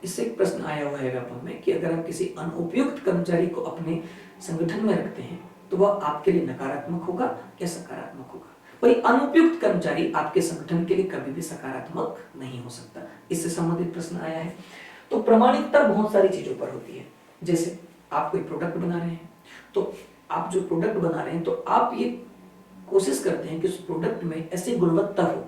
इससे एक प्रश्न आया हुआ है व्यापम में कि अगर आप किसी अनुपयुक्त कर्मचारी को अपने संगठन में रखते हैं तो वह आपके लिए नकारात्मक होगा या सकारात्मक होगा? वही अनुपयुक्त कर्मचारी आपके संगठन के लिए कभी भी सकारात्मक नहीं हो सकता। इससे संबंधित प्रश्न आया है। तो प्रामाणिकता बहुत सारी चीजों पर होती है। जैसे आप कोई प्रोडक्ट बना रहे हैं, तो आप जो प्रोडक्ट बना रहे हैं तो आप ये कोशिश करते हैं कि उस प्रोडक्ट में ऐसी गुणवत्ता हो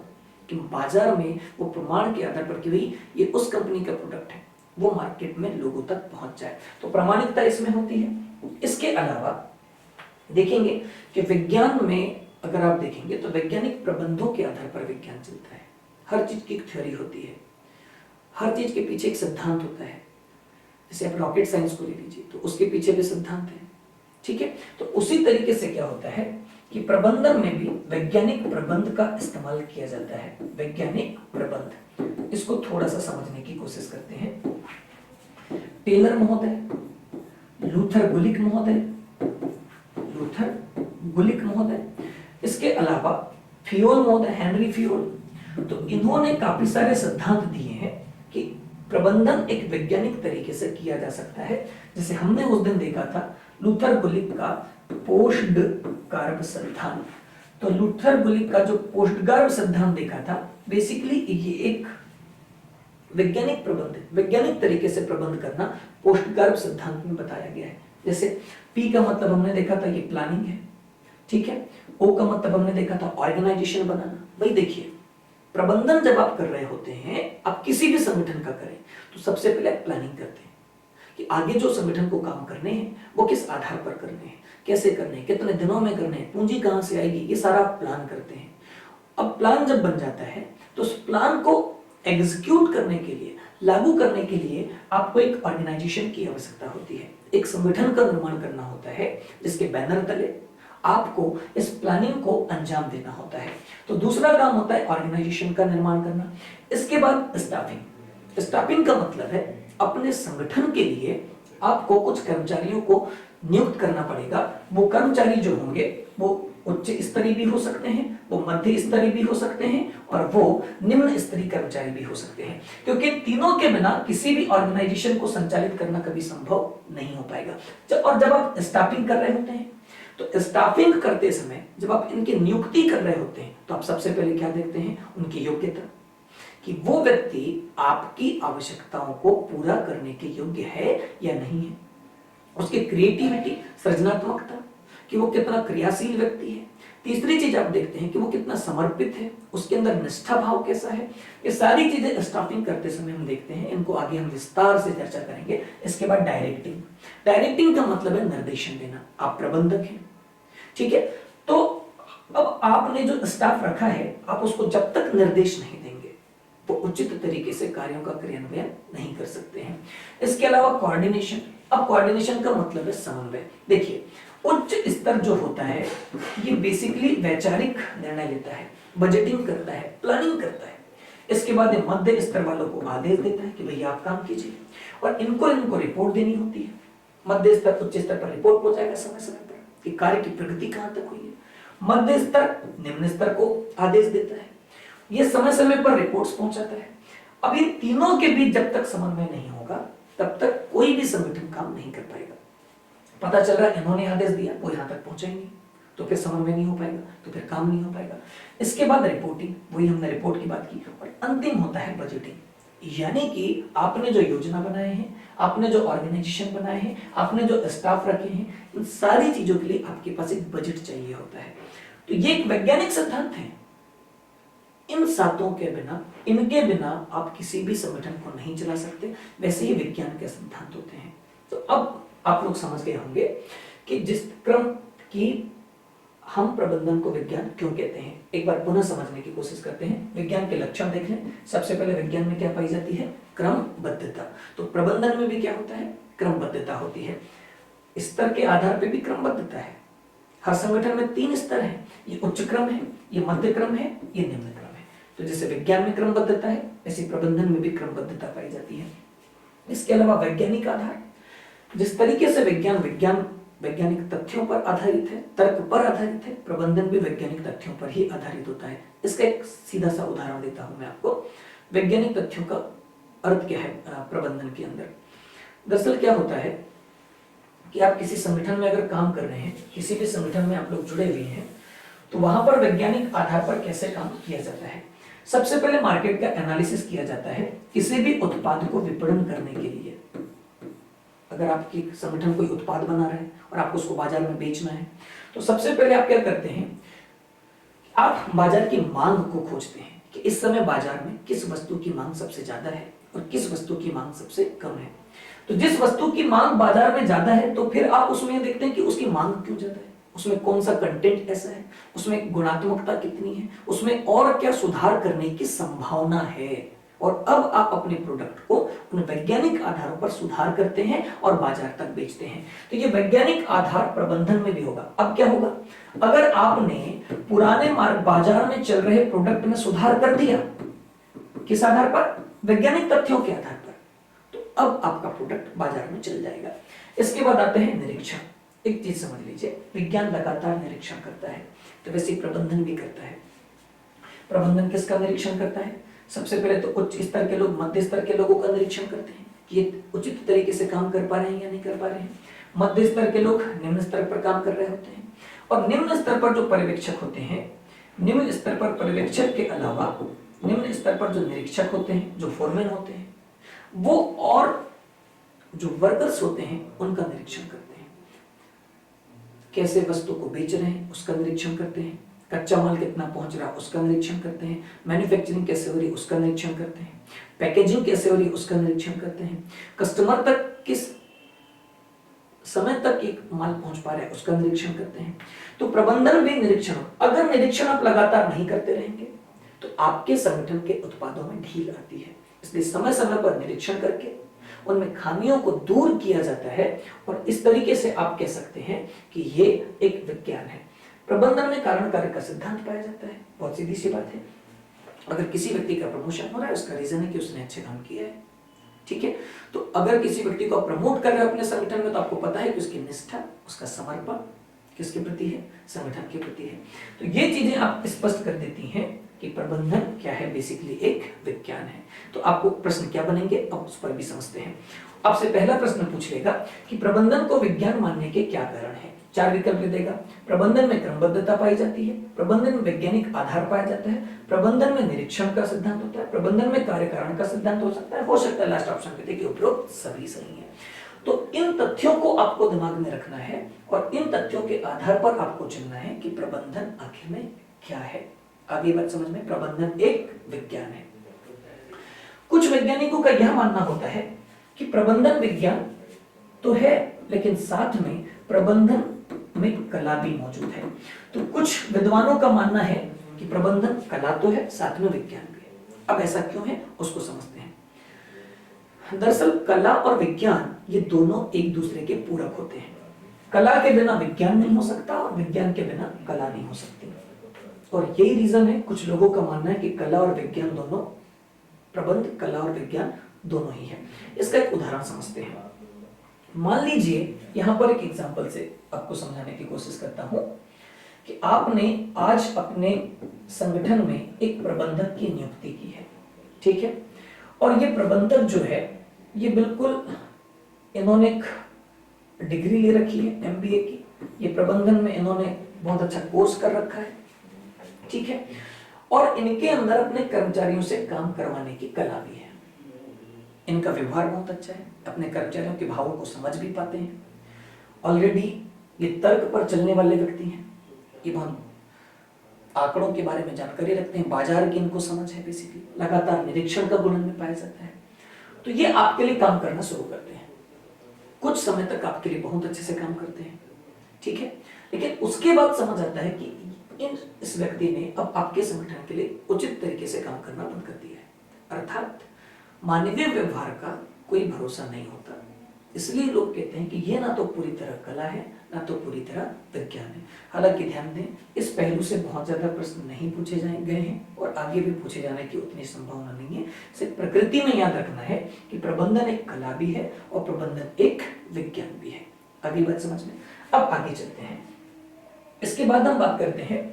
कि बाजार में वो प्रमाण के आधार पर कि भाई ये उस कंपनी का प्रोडक्ट है, वो मार्केट में लोगों तक पहुंच जाए। तो प्रामाणिकता इसमें होती है। इसके अलावा देखेंगे कि विज्ञान में अगर आप देखेंगे तो वैज्ञानिक प्रबंधों के आधार पर विज्ञान चलता है। हर चीज की एक थ्योरी होती है, हर चीज के पीछे एक सिद्धांत होता है। जैसे आप रॉकेट साइंस को ले लीजिए तो उसके पीछे भी सिद्धांत है, ठीक है। तो उसी तरीके से क्या होता है कि प्रबंधन में भी वैज्ञानिक प्रबंध का इस्तेमाल किया जाता है। वैज्ञानिक प्रबंध, इसको थोड़ा सा समझने की कोशिश करते हैं। टेलर महोदय, लूथर गुलिक महोदय, इसके अलावा फियोल महोदय, हेनरी फियोल, तो इन्होंने काफी सारे सिद्धांत दिए हैं कि प्रबंधन एक वैज्ञानिक तरीके से किया जा सकता है। जैसे हमने उस दिन देखा था लूथर गुलिक का पोस्टगार्भ सिद्धांत। तो लूथर गुलिक का जो पोस्टगार्भ सिद्धांत देखा था, बेसिकली ये एक वैज्ञानिक प्रबंध, वैज्ञानिक तरीके से प्रबंध करना पोस्टगार्भ सिद्धांत में बताया गया है। जैसे पी का मतलब हमने देखा था ये प्लानिंग है, ठीक है। ओ का मतलब हमने देखा था ऑर्गेनाइजेशन बनाना। भाई देखिए, प्रबंधन जब आप कर रहे होते हैं, आप किसी भी संगठन का करें तो सबसे पहले आप प्लानिंग करते हैं कि आगे जो संगठन को काम करने हैं वो किस आधार पर करने हैं, कैसे करने हैं, कितने दिनों में करने हैं, पूंजी कहां से आएगी, ये सारा आप प्लान करते हैं। अब प्लान जब बन जाता है तो उस प्लान को एग्जीक्यूट करने के लिए, लागू करने के लिए आपको एक ऑर्गेनाइजेशन की आवश्यकता होती है। एक संगठन का निर्माण करना होता है जिसके बैनर तले आपको इस प्लानिंग को अंजाम देना होता है। तो दूसरा काम होता है ऑर्गेनाइजेशन का निर्माण करना। इसके बाद स्टाफिंग। स्टाफिंग का मतलब है अपने संगठन के लिए आपको कुछ कर्मचारियों को नियुक्त करना पड़ेगा। वो कर्मचारी जो होंगे वो उच्च स्तरीय भी हो सकते हैं, वो मध्य स्तरीय भी हो सकते हैं और वो निम्न स्तरीय कर्मचारी भी हो सकते हैं, क्योंकि तीनों के बिना किसी भी ऑर्गेनाइजेशन को संचालित करना कभी संभव नहीं हो पाएगा। और जब आप स्टाफिंग कर रहे होते हैं तो स्टाफिंग करते समय जब आप इनकी नियुक्ति कर रहे होते हैं तो आप सबसे पहले क्या देखते हैं, उनकी योग्यता, कि वो व्यक्ति आपकी आवश्यकताओं को पूरा करने के योग्य है या नहीं है। उसकी क्रिएटिविटी, सृजनात्मकता, कि वो कितना क्रियाशील व्यक्ति है। तीसरी चीज आप देखते हैं कि वो कितना समर्पित है, उसके अंदर निष्ठा भाव कैसा है। ये सारी चीजें स्टाफिंग करते समय हम देखते हैं। इनको आगे हम विस्तार से चर्चा करेंगे। इसके बाद डायरेक्टिंग। डायरेक्टिंग का मतलब है निर्देशन देना। आप प्रबंधक हैं, ठीक है। तो अब आपने जो स्टाफ रखा है, आप उसको जब तक निर्देश नहीं देंगे वो उचित तरीके से कार्यों का क्रियान्वयन नहीं कर सकते हैं। इसके अलावा कोऑर्डिनेशन। अब कोऑर्डिनेशन का मतलब है समन्वय। देखिए, उच्च स्तर जो होता है ये बेसिकली वैचारिक निर्णय लेता है, बजटिंग करता है, प्लानिंग करता है। इसके बाद ये मध्य स्तर वालों को आदेश देता है कि भैया आप काम कीजिए, और इनको रिपोर्ट देनी होती है। मध्य स्तर उच्च स्तर पर रिपोर्ट पहुंचाएगा समय समय पर कि कार्य की प्रगति कहां तक हुई है। मध्य स्तर निम्न स्तर को आदेश देता है, ये समय समय पर रिपोर्ट्स पहुंचाता है। अब इन तीनों के बीच जब तक समन्वय नहीं होगा तब तक कोई भी संगठन काम नहीं कर पाएगा। पता चल रहा है इन्होंने आदेश दिया, वो यहां तक पहुंचे नहीं, तो फिर समन्वय नहीं हो पाएगा, तो फिर काम नहीं हो पाएगा। इसके बाद रिपोर्टिंग, वही हमने रिपोर्ट की बात की। और अंतिम होता है बजटिंग, यानी कि आपने जो योजना बनाए हैं, आपने जो ऑर्गेनाइजेशन बनाए हैं, आपने जो स्टाफ रखे हैं, इन सारी चीजों के लिए आपके पास एक बजट चाहिए होता है। तो ये एक वैज्ञानिक सिद्धांत है। इन सातों के बिना, इनके बिना आप किसी भी संगठन को नहीं चला सकते। वैसे ही विज्ञान के सिद्धांत होते हैं। तो अब आप लोग समझ गए होंगे कि जिस क्रम की हम प्रबंधन को विज्ञान क्यों कहते हैं, एक बार पुनः समझने की कोशिश करते हैं। विज्ञान के लक्षण देख लें। सबसे पहले विज्ञान में क्या पाई जाती है, क्रमबद्धता। तो प्रबंधन में भी क्या होता है, क्रमबद्धता होती है। स्तर के आधार पर भी क्रमबद्धता है। हर संगठन में 3 स्तर है, ये उच्च क्रम है, ये मध्य क्रम है, ये निम्न क्रम है। तो जैसे विज्ञान में क्रमबद्धता है, ऐसी प्रबंधन में भी क्रमबद्धता पाई जाती है। इसके अलावा वैज्ञानिक आधार, जिस तरीके से विज्ञान वैज्ञानिक तथ्यों पर आधारित है, तर्क पर आधारित है, प्रबंधन भी वैज्ञानिक तथ्यों पर ही आधारित होता है। इसका एक सीधा सा उदाहरण देता हूं मैं आपको। वैज्ञानिक तथ्यों का अर्थ क्या है प्रबंधन के अंदर। दरअसल क्या होता है कि आप किसी संगठन में अगर काम कर रहे हैं, किसी भी संगठन में आप लोग जुड़े हुए हैं, तो वहां पर वैज्ञानिक आधार पर कैसे काम किया जाता है। सबसे पहले मार्केट का एनालिसिस किया जाता है किसी भी उत्पाद को विपणन करने के लिए। अगर आपकी संगठन कोई उत्पाद बना रहे हैं और आपको उसको बाजार में बेचना है, तो सबसे पहले आप क्या करते हैं, आप बाजार की मांग को खोजते हैं कि इस समय बाजार में किस वस्तु की मांग सबसे ज्यादा है और किस वस्तु की मांग सबसे कम है। तो जिस वस्तु की मांग बाजार में ज्यादा है, तो फिर आप उसमें देखते हैं कि उसकी मांग क्यों ज्यादा है, उसमें कौन सा कंटेंट ऐसा है, उसमें गुणात्मकता कितनी है, उसमें और क्या सुधार करने की संभावना है। और अब आप अपने प्रोडक्ट को उन वैज्ञानिक आधारों पर सुधार करते हैं और बाजार तक बेचते हैं। तो ये वैज्ञानिक आधार प्रबंधन में भी होगा। अब क्या होगा, अगर आपने पुराने बाजार में चल रहे प्रोडक्ट में सुधार कर दिया, किस आधार पर, वैज्ञानिक तथ्यों के आधार पर, तो अब आपका प्रोडक्ट बाजार में चल जाएगा। इसके बाद आते हैं निरीक्षण। एक चीज समझ लीजिए, विज्ञान लगातार निरीक्षण करता है, तो वैसे प्रबंधन भी करता है। प्रबंधन किसका निरीक्षण करता है, सबसे पहले तो उच्च स्तर के लोग मध्य स्तर के लोगों का निरीक्षण करते हैं कि ये उचित तरीके से काम कर पा रहे हैं या नहीं कर पा रहे हैं। मध्य स्तर के लोग निम्न स्तर पर काम कर रहे होते हैं, और निम्न स्तर पर जो पर्यवेक्षक होते हैं, निम्न स्तर पर पर्यवेक्षक के अलावा निम्न स्तर पर जो निरीक्षक होते हैं, जो फोरमैन होते हैं, वो और जो वर्कर्स होते हैं उनका निरीक्षण करते हैं। कैसे वस्तु को बेच रहे हैं उसका निरीक्षण करते हैं, कच्चा माल कितना पहुंच रहा उसका निरीक्षण करते हैं, मैन्युफैक्चरिंग कैसे हो रही उसका निरीक्षण करते हैं, पैकेजिंग कैसे हो रही उसका निरीक्षण करते हैं, कस्टमर तक किस समय तक एक माल पहुंच पा रहा है उसका निरीक्षण करते हैं। तो प्रबंधन भी निरीक्षण, अगर निरीक्षण आप लगातार नहीं करते रहेंगे तो आपके संगठन के उत्पादों में ढील आती है। इसलिए समय समय पर निरीक्षण करके उनमें खामियों को दूर किया जाता है, और इस तरीके से आप कह सकते हैं कि ये एक विज्ञान है। प्रबंधन में कारण कार्य का सिद्धांत पाया जाता है। बहुत सीधी सी बात है, अगर किसी व्यक्ति का प्रमोशन हो रहा है उसका रीजन है कि उसने अच्छे काम किया है, ठीक है। तो अगर किसी व्यक्ति को प्रमोट कर रहे हो अपने संगठन में, तो आपको पता है कि उसकी निष्ठा, उसका समर्पण किसके प्रति है, संगठन के प्रति है। तो ये चीजें आप स्पष्ट कर देती हैं कि प्रबंधन क्या है, बेसिकली एक विज्ञान है। तो आपको प्रश्न क्या बनेंगे, अब उस पर भी समझते हैं। आपसे पहला प्रश्न पूछ लेगा कि प्रबंधन को विज्ञान मानने के क्या कारण है। 4 विकल्प देगा। प्रबंधन में क्रमबद्धता पाई जाती है, प्रबंधन में वैज्ञानिक आधार पाया जाता है, प्रबंधन में निरीक्षण का सिद्धांत होता है, प्रबंधन में कार्य कारण का सिद्धांत हो सकता है लास्ट ऑप्शन पे देखिए उपरोक्त सभी सही है। तो इन तथ्यों को आपको दिमाग में रखना है और इन तथ्यों के आधार पर आपको चुनना है कि प्रबंधन आखिर में क्या है। आगे बात समझ में, प्रबंधन एक विज्ञान है। कुछ वैज्ञानिकों का यह मानना होता है कि प्रबंधन विज्ञान तो है, लेकिन साथ में प्रबंधन में कला भी मौजूद है। तो कुछ विद्वानों का मानना है कि प्रबंधन कला तो है, साथ में विज्ञान भी है। अब ऐसा क्यों है उसको समझते हैं। दरअसल कला और विज्ञान ये दोनों एक दूसरे के पूरक होते हैं। कला के बिना विज्ञान नहीं हो सकता और विज्ञान के बिना कला नहीं हो सकती। और यही रीजन है, कुछ लोगों का मानना है कि कला और विज्ञान दोनों, प्रबंध कला और विज्ञान दोनों ही है। इसका एक उदाहरण समझते हैं। मान लीजिए यहां पर एक एग्जांपल से आपको समझाने की कोशिश करता हूं कि आपने आज अपने संगठन में एक प्रबंधक की नियुक्ति की है, ठीक है। और ये प्रबंधक जो है ये बिल्कुल, इन्होंने एक डिग्री ले रखी है एमबीए की, ये प्रबंधन में इन्होंने बहुत अच्छा कोर्स कर रखा है, ठीक है। और इनके अंदर अपने कर्मचारियों से काम करवाने की कला भी है। इनका व्यवहार बहुत अच्छा है, अपने कर्मचारियों के भावों को समझ भी पाते हैं। ऑलरेडी ये तर्क पर चलने वाले व्यक्ति हैं, ये बहुत आंकड़ों के बारे में जानकारी रखते हैं, बाजार की इनको समझ है, बेसिकली लगातार निरीक्षण का गुण में पाया जाता है। तो ये आपके लिए काम करना शुरू करते हैं, कुछ समय तक आपके लिए बहुत अच्छे से काम करते हैं, ठीक है। लेकिन उसके बाद समझ आता है कि इस व्यक्ति ने अब आपके संगठन के लिए उचित तरीके से काम करना बंद कर दिया है। अर्थात मानवीय व्यवहार का कोई भरोसा नहीं होता। इसलिए लोग कहते हैं कि यह ना तो पूरी तरह कला है, ना तो पूरी तरह विज्ञान है। हालांकि ध्यान दें, इस पहलू से बहुत ज्यादा प्रश्न नहीं पूछे गए हैं और आगे भी पूछे जाने की उतनी संभावना नहीं है। सिर्फ प्रकृति में याद रखना है कि प्रबंधन एक कला भी है और प्रबंधन एक विज्ञान भी है। अगली बात समझ में। अब आगे चलते हैं। इसके बाद हम बात करते हैं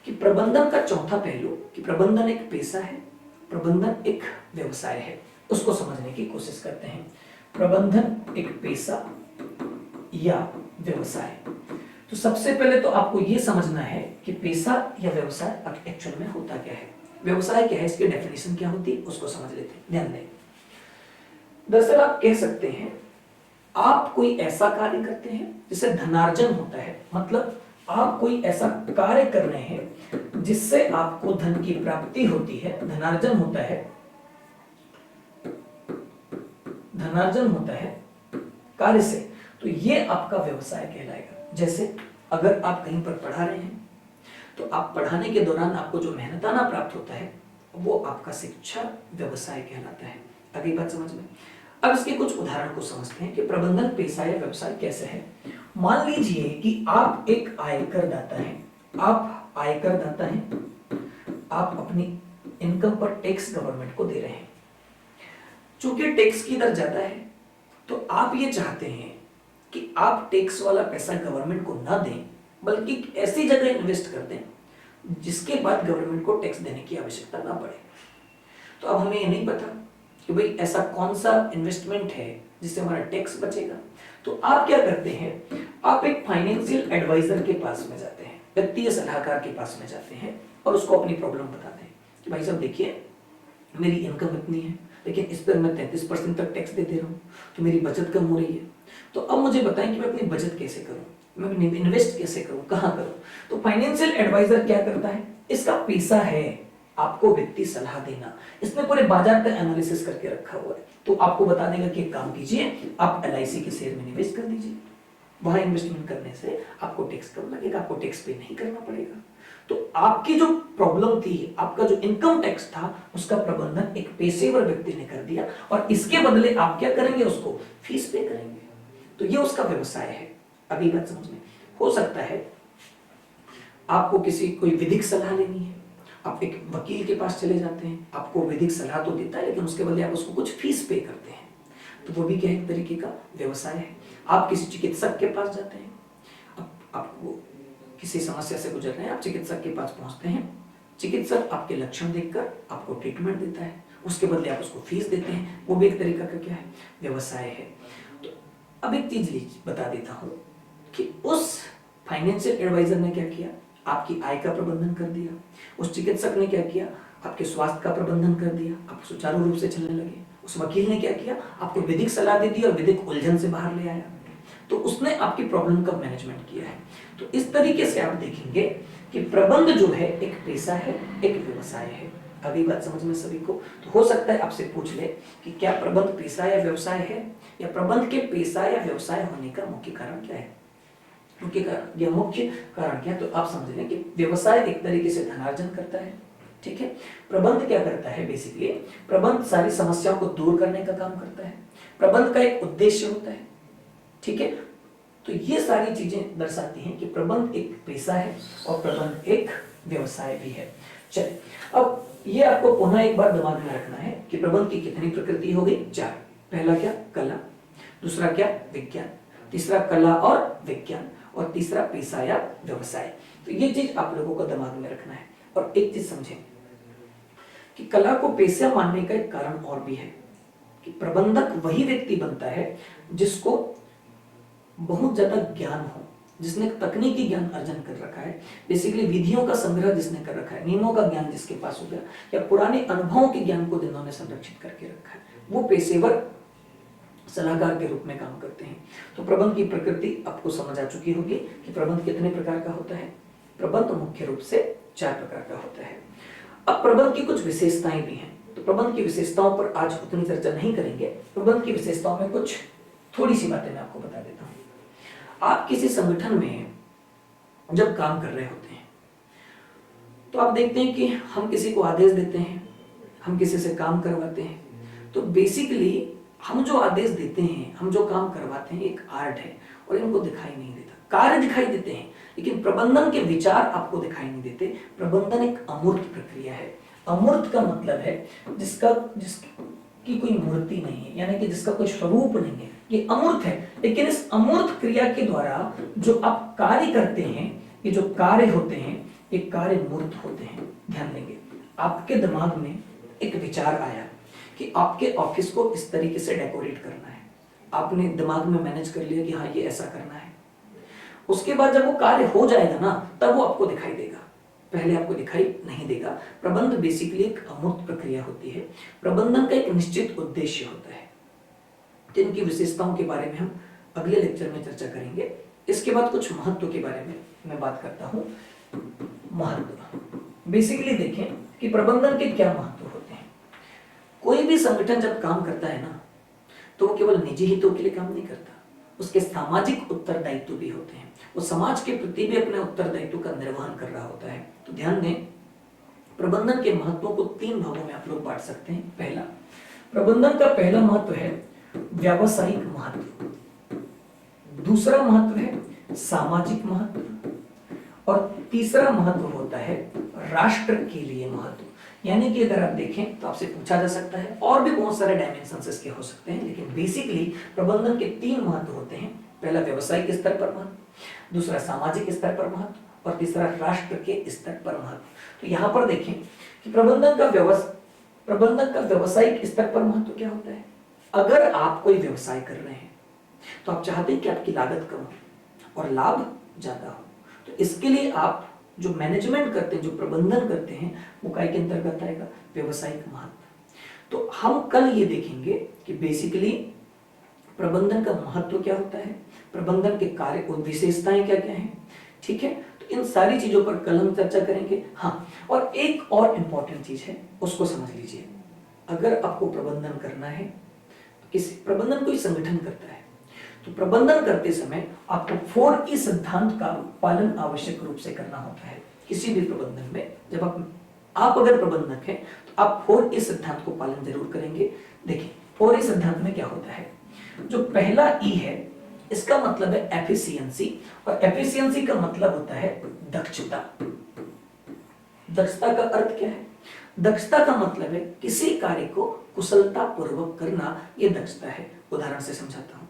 कि प्रबंधन का चौथा पहलू, कि प्रबंधन एक पेशा है, प्रबंधन एक व्यवसाय है, उसको समझने की कोशिश करते हैं। प्रबंधन एक पेशा या व्यवसाय। तो सबसे पहले तो आपको यह समझना है कि पेशा या व्यवसाय एक्चुअल में होता क्या है, व्यवसाय क्या है, इसकी डेफिनेशन क्या होती है, उसको समझ लेते हैं। ध्यान दें, दरअसल आप कह सकते हैं आप कोई ऐसा कार्य करते हैं जिससे धनार्जन होता है, मतलब आप कोई ऐसा कार्य कर रहे हैं जिससे आपको धन की प्राप्ति होती है, धनार्जन होता है, धनार्जन होता है कार्य से, तो ये आपका व्यवसाय कहलाएगा। जैसे अगर आप कहीं पर पढ़ा रहे हैं तो आप पढ़ाने के दौरान आपको जो मेहनताना प्राप्त होता है वो आपका शिक्षा व्यवसाय कहलाता है। अगली बात समझ में। अब इसके कुछ उदाहरण को समझते हैं कि प्रबंधन पेशा या व्यवसाय कैसे है। मान लीजिए कि आप एक आयकर दाता हैं, आप आयकर दाता हैं, आप अपनी इनकम पर टैक्स गवर्नमेंट को दे रहे हैं। चूंकि टैक्स की दर ज्यादा है तो आप ये चाहते हैं कि आप टैक्स वाला पैसा गवर्नमेंट को ना दें, बल्कि ऐसी जगह इन्वेस्ट कर दें जिसके बाद गवर्नमेंट को टैक्स देने की आवश्यकता ना पड़े। तो अब हमें ये नहीं पता कि भाई ऐसा कौन सा इन्वेस्टमेंट है जिससे हमारा टैक्स बचेगा। तो आप क्या करते हैं, आप एक फाइनेंशियल एडवाइजर के पास में जाते हैं, वित्तीय सलाहकार के पास में जाते हैं और उसको अपनी प्रॉब्लम बताते हैं कि भाई साहब देखिए, मेरी इनकम इतनी है लेकिन इस पर मैं 33% तक टैक्स दे रहा हूँ, तो मेरी बचत कम हो रही है। तो अब मुझे बताएं कि मैं अपनी बचत कैसे करूँ, मैं इन्वेस्ट कैसे करूँ, कहाँ करूँ। तो फाइनेंशियल एडवाइजर क्या करता है, इसका पेशा है आपको वित्तीय सलाह देना। इसने पूरे बाजार का एनालिसिस करके रखा हुआ है, तो आपको बता देगा कि एक काम कीजिए, आप LIC के शेयर में निवेश कर दीजिए, वहां इन्वेस्टमेंट करने से आपको टैक्स कम लगेगा, आपको टैक्स पे नहीं करना पड़ेगा। तो आपकी जो प्रॉब्लम थी, आपका जो इनकम टैक्स था, उसका प्रबंधन एक पेशेवर व्यक्ति ने कर दिया और इसके बदले आप क्या करेंगे, उसको फीस पे करेंगे। तो ये उसका व्यवसाय है। अभी बात समझ में। हो सकता है आपको कोई विधिक सलाह लेनी है, आप एक वकील के पास चले जाते हैं, आपको विधिक सलाह तो देता है लेकिन उसके बदले आप उसको कुछ फीस पे करते हैं, तो वो भी क्या एक तरीके का व्यवसाय है। आप किसी चिकित्सक के पास जाते हैं, आपको किसी समस्या से गुजर रहे हैं, आप चिकित्सक के पास पहुंचते हैं, चिकित्सक आपके लक्षण देखकर आपको ट्रीटमेंट देता है, उसके बदले आप उसको फीस देते हैं, वो भी एक तरीका का क्या है, व्यवसाय है। तो अब एक चीज बता देता हूं कि उस फाइनेंशियल एडवाइजर ने क्या किया, आपकी आय का प्रबंधन कर दिया। उस चिकित्सक ने क्या किया, आपके स्वास्थ्य का प्रबंधन कर दिया, आप सुचारू रूप से चलने लगे। उस वकील ने क्या किया, आपको विधिक सलाह दे दी और विधिक उलझन से बाहर ले आया। तो उसने आपकी प्रॉब्लम का मैनेजमेंट किया है। तो इस तरीके से आप देखेंगे कि प्रबंध जो है एक पेशा है, एक व्यवसाय है। अभी बात समझ में सभी को। तो हो सकता है आपसे पूछ ले कि क्या प्रबंध पेशा या व्यवसाय है, या प्रबंध के पेशा या व्यवसाय होने का मुख्य कारण क्या है। मुख्य कारण क्या, तो आप समझ लें कि व्यवसाय एक तरीके से धनार्जन करता है, ठीक है। प्रबंध क्या करता है, बेसिकली प्रबंध सारी समस्याओं को दूर करने का काम करता है, प्रबंध का एक उद्देश्य होता है, ठीक है। तो ये सारी चीजें दर्शाती हैं कि प्रबंध एक पेशा है और प्रबंध एक व्यवसाय भी है। चलिए, अब ये आपको पुनः एक बार दिमाग में रखना है कि प्रबंध की कितनी प्रकृति हो गई, 4। पहला क्या, कला, दूसरा क्या, विज्ञान, तीसरा कला और विज्ञान, और तीसरा पेशा या व्यवसाय। तो ये चीज आप लोगों को दिमाग में रखना है। और एक चीज समझें कि कला को पेशा मानने का एक कारण और भी है कि प्रबंधक वही व्यक्ति बनता है जिसको बहुत ज्यादा ज्ञान हो, जिसने तकनीकी ज्ञान अर्जन कर रखा है, बेसिकली विधियों का संग्रह जिसने कर रखा है, नियमों का ज्ञान जिसके पास हो गया, या पुराने अनुभवों के ज्ञान को जिन्होंने संरक्षित करके रखा है, वो पेशेवर सलाहकार के रूप में काम करते हैं। तो प्रबंध की प्रकृति आपको समझ आ चुकी होगी कि प्रबंध कितने प्रकार का होता है। प्रबंध मुख्य रूप से 4 प्रकार का होता है। अब प्रबंध की कुछ विशेषताएं भी हैं, तो प्रबंध की विशेषताओं पर आज उतनी चर्चा नहीं करेंगे। प्रबंध की विशेषताओं में कुछ थोड़ी सी बातें मैं आपको बता देता हूँ। आप किसी संगठन में जब काम कर रहे होते हैं तो आप देखते हैं कि हम किसी को आदेश देते हैं, हम किसी से काम करवाते हैं, तो बेसिकली हम जो आदेश देते हैं, हम जो काम करवाते हैं, एक आर्ट है और इनको दिखाई नहीं देता। कार्य दिखाई देते हैं लेकिन प्रबंधन के विचार आपको दिखाई नहीं देते। प्रबंधन एक अमूर्त प्रक्रिया है। अमूर्त का मतलब है जिसकी कोई मूर्ति नहीं है, यानी कि जिसका कोई स्वरूप नहीं है, ये अमूर्त है। लेकिन इस अमूर्त क्रिया के द्वारा जो आप कार्य करते हैं, ये जो कार्य होते हैं, ये कार्य मूर्त होते हैं। ध्यान देंगे, आपके दिमाग में एक विचार आया कि आपके ऑफिस को इस तरीके से डेकोरेट करना है, आपने दिमाग में मैनेज कर लिया कि हाँ ये ऐसा करना है। उसके बाद जब वो कार्य हो जाएगा ना, तब वो आपको दिखाई देगा, पहले आपको दिखाई नहीं देगा। प्रबंध बेसिकली एक अमूर्त प्रक्रिया होती है। प्रबंधन का एक निश्चित उद्देश्य होता है, जिनकी विशेषताओं के बारे में हम अगले लेक्चर में चर्चा करेंगे। इसके बाद कुछ महत्व के बारे में मैं बात करता हूं। महत्व बेसिकली देखें कि प्रबंधन के क्या महत्व होते हैं। कोई भी संगठन जब काम करता है ना, तो वो केवल निजी हितों के लिए काम नहीं करता, उसके सामाजिक उत्तरदायित्व भी होते हैं। वो समाज के प्रति भी अपने उत्तरदायित्व का निर्वहन कर रहा होता है। तो ध्यान दें, प्रबंधन के महत्वों को 3 भागों में आप लोग बांट सकते हैं। पहला, प्रबंधन का पहला महत्व है व्यावसायिक महत्व, दूसरा महत्व है सामाजिक महत्व, और तीसरा महत्व होता है राष्ट्र के लिए महत्व। यानी कि अगर आप देखें तो आपसे पूछा जा सकता है, और भी बहुत सारे डायमेंशंस इसके हो सकते हैं, लेकिन बेसिकली प्रबंधन के 3 महत्व होते हैं। पहला व्यवसायिक स्तर पर महत्व, दूसरा सामाजिक स्तर पर महत्व, और तीसरा राष्ट्र के स्तर पर महत्व। तो यहाँ पर देखें कि प्रबंधन का व्यवसायिक स्तर पर महत्व क्या होता है। अगर आप कोई व्यवसाय कर रहे हैं तो आप चाहते हैं कि आपकी लागत कम हो और लाभ ज्यादा हो, तो इसके लिए आप जो मैनेजमेंट करते हैं, जो प्रबंधन करते हैं, वो काय के अंतर्गत आएगा, व्यवसायिक महत्व। तो हम कल ये देखेंगे कि बेसिकली प्रबंधन का महत्व क्या होता है, प्रबंधन के कार्य और विशेषताएं क्या क्या हैं। ठीक है, तो इन सारी चीजों पर कल हम चर्चा करेंगे। हाँ, और एक और इंपॉर्टेंट चीज है, उसको समझ लीजिए। अगर आपको प्रबंधन करना है, किसी प्रबंधन कोई संगठन करता है, तो प्रबंधन करते समय आपको 4E सिद्धांत का पालन आवश्यक रूप से करना होता है। किसी भी प्रबंधन में जब आप अगर प्रबंधक हैं तो आप 4E सिद्धांत को पालन जरूर करेंगे। देखिए 4E सिद्धांत में क्या होता है, जो पहला E है इसका मतलब है एफिशिएंसी, और एफिशिएंसी का मतलब होता है दक्षता। दक्षता का अर्थ क्या है, दक्षता का मतलब है किसी कार्य को कुशलता पूर्वक करना, ये दक्षता है। उदाहरण से समझाता हूं,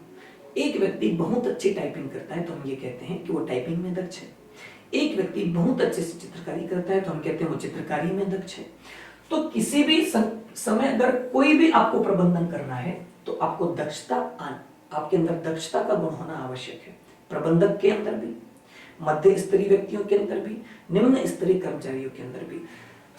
एक व्यक्ति बहुत अच्छी टाइपिंग करता है तो हम ये कहते हैं कि वो टाइपिंग में दक्ष है। एक व्यक्ति बहुत अच्छे से चित्रकारी करता है तो हम कहते हैं वो चित्रकारी में दक्ष है। तो किसी भी समय अगर कोई भी आपको प्रबंधन करना है तो आपको दक्षता, आपके अंदर दक्षता का गुण होना आवश्यक है। प्रबंधक के अंदर भी, मध्य स्तरीय व्यक्तियों के अंदर भी, निम्न स्तरीय कर्मचारियों के अंदर भी।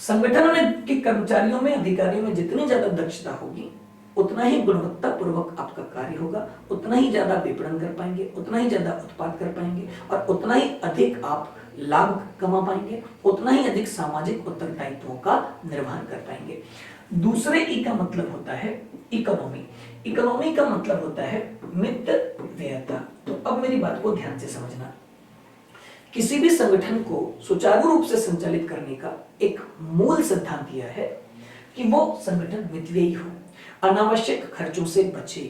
संगठन में के कर्मचारियों में, अधिकारियों में जितनी ज्यादा दक्षता होगी उतना ही गुणवत्ता पूर्वक आपका कार्य होगा, उतना ही ज्यादा विपणन कर पाएंगे, उतना ही ज्यादा उत्पाद कर पाएंगे, और उतना ही अधिक आप लाभ कमा पाएंगे, उतना ही अधिक सामाजिक उत्तरदायित्वों का निर्वहन कर पाएंगे। दूसरे ई का मतलब होता है इकोनॉमी। इकोनॉमी का मतलब होता है मितव्ययता। तो अब मेरी बात को ध्यान से समझना, किसी भी संगठन को सुचारू रूप से संचालित करने का एक मूल सिद्धांत यह है कि वो संगठन मितव्ययी हो, अनावश्यक खर्चों से बचे।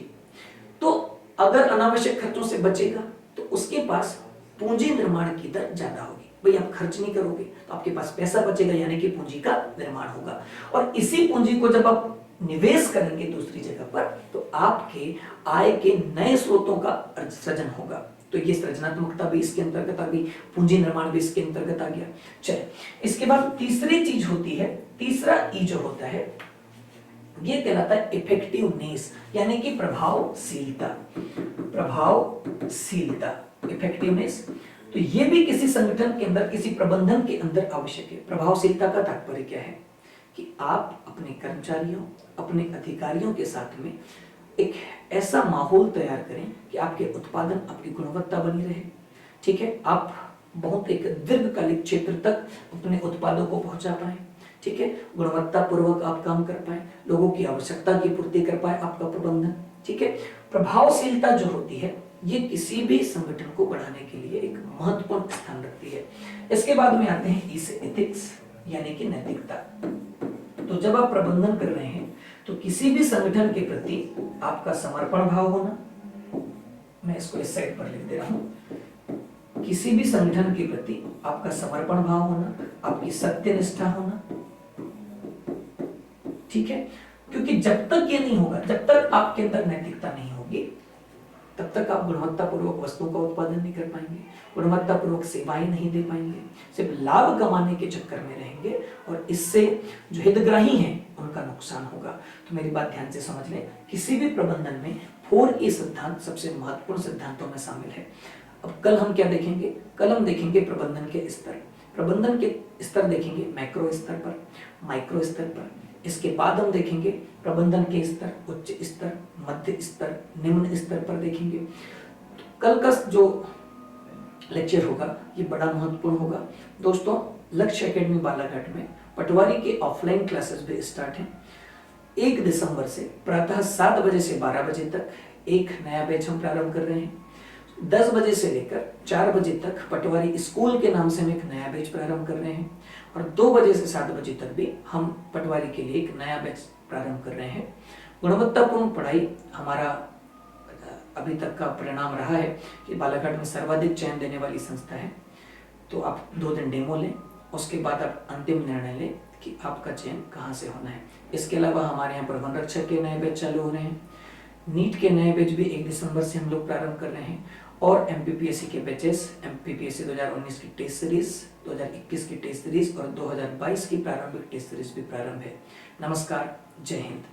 तो अगर अनावश्यक खर्चों से बचेगा तो उसके पास पूंजी निर्माण की दर ज्यादा होगी। भाई आप खर्च नहीं करोगे तो आपके पास पैसा बचेगा, यानी कि पूंजी का निर्माण होगा, और इसी पूंजी को जब आप निवेश करेंगे दूसरी जगह पर तो आपके आय के नए स्रोतों का सृजन होगा। तो ये सृजनात्मकता भी इसके अंतर्गत आ गई, पूंजी निर्माण भी इसके अंतर्गत आ गया। चलिए, इसके बाद तीसरी चीज होती है, तीसरा ई जो होता है ये कहलाता है इफेक्टिवनेस, यानी कि प्रभावशीलता। प्रभावशीलता, इफेक्टिवनेस, तो ये भी किसी संगठन के अंदर, किसी प्रबंधन के अंदर आवश्यक है। प्रभावशीलता का तात्पर्य क्या है कि आप अपने कर्मचारियों, अपने अधिकारियों के साथ में एक ऐसा माहौल तैयार करें कि आपके उत्पादन, आपकी गुणवत्ता बनी रहे। ठीक है, आप बहुत एक दीर्घकालिक क्षेत्र तक अपने उत्पादों को पहुंचा पाए। ठीक है, गुणवत्ता पूर्वक आप काम कर पाए, लोगों की आवश्यकता की पूर्ति कर पाए आपका प्रबंधन। ठीक है, प्रभावशीलता जो होती है ये किसी भी संगठन को बढ़ाने के लिए एक महत्वपूर्ण स्थान रखती है। इसके बाद में आते हैं ई से एथिक्स, यानी कि नैतिकता। तो जब आप प्रबंधन कर रहे हैं तो किसी भी संगठन के प्रति आपका समर्पण भाव होना, मैं इसको इस साइड पर लिख दे रहा हूं, किसी भी संगठन के प्रति आपका समर्पण भाव होना, आपकी सत्यनिष्ठा होना, ठीक है। क्योंकि जब तक ये नहीं होगा, जब तक आपके अंदर नैतिकता नहीं होगी, तब तक आप गुणवत्तापूर्वक वस्तुओं का उत्पादन नहीं कर पाएंगे, गुणवत्तापूर्वक सेवाएं नहीं दे पाएंगे, सिर्फ लाभ कमाने के चक्कर में रहेंगे और इससे जो हितग्राही हैं उनका नुकसान होगा। तो मेरी बात ध्यान से समझ लें, किसी भी प्रबंधन में 4E सिद्धांत सबसे महत्वपूर्ण सिद्धांतों में शामिल है। अब कल हम क्या देखेंगे? कल हम देखेंगे प्रबंधन के स्तर। प्रबंधन के स्तर देखेंगे मैक्रो स्तर पर, माइक्रो स्तर पर। इसके बाद हम देखेंगे प्रबंधन के स्तर, उच्च स्तर, मध्य स्तर, निम्न स्तर पर देखेंगे। तो कल का जो लेक्चर होगा ये बड़ा महत्वपूर्ण होगा। दोस्तों, लक्ष्य एकेडमी बालाघाट में पटवारी के ऑफलाइन क्लासेस भी स्टार्ट हैं। 1 दिसंबर से प्रातः 7 बजे से 12 बजे तक एक नया बैच हम प्रारंभ कर रहे हैं। 10 बजे से लेकर 4 बजे तक पटवारी स्कूल के नाम से हम एक नया बैच प्रारंभ कर रहे हैं और 2 बजे से 7 बजे तक भी हम पटवारी के लिए एक नया बैच प्रारंभ कर रहे हैं। गुणवत्तापूर्ण पढ़ाई हमारा अभी तक का परिणाम रहा है कि बालाघाट में सर्वाधिक चयन देने वाली संस्था है। तो आप 2 दिन डेमो लें, उसके बाद आप अंतिम निर्णय लें कि आपका चयन कहाँ से होना है। इसके अलावा हमारे यहाँ पर वन रक्षक के नए बैच चालू हो रहे हैं। नीट के नए बैच भी 1 दिसंबर से हम लोग प्रारंभ कर रहे हैं और एमपीपीएससी के बैचेस, एमपीपीएससी 2019 की टेस्ट सीरीज, 2021 की टेस्ट सीरीज और 2022 की प्रारंभिक टेस्ट सीरीज भी प्रारंभ है। नमस्कार, जय हिंद।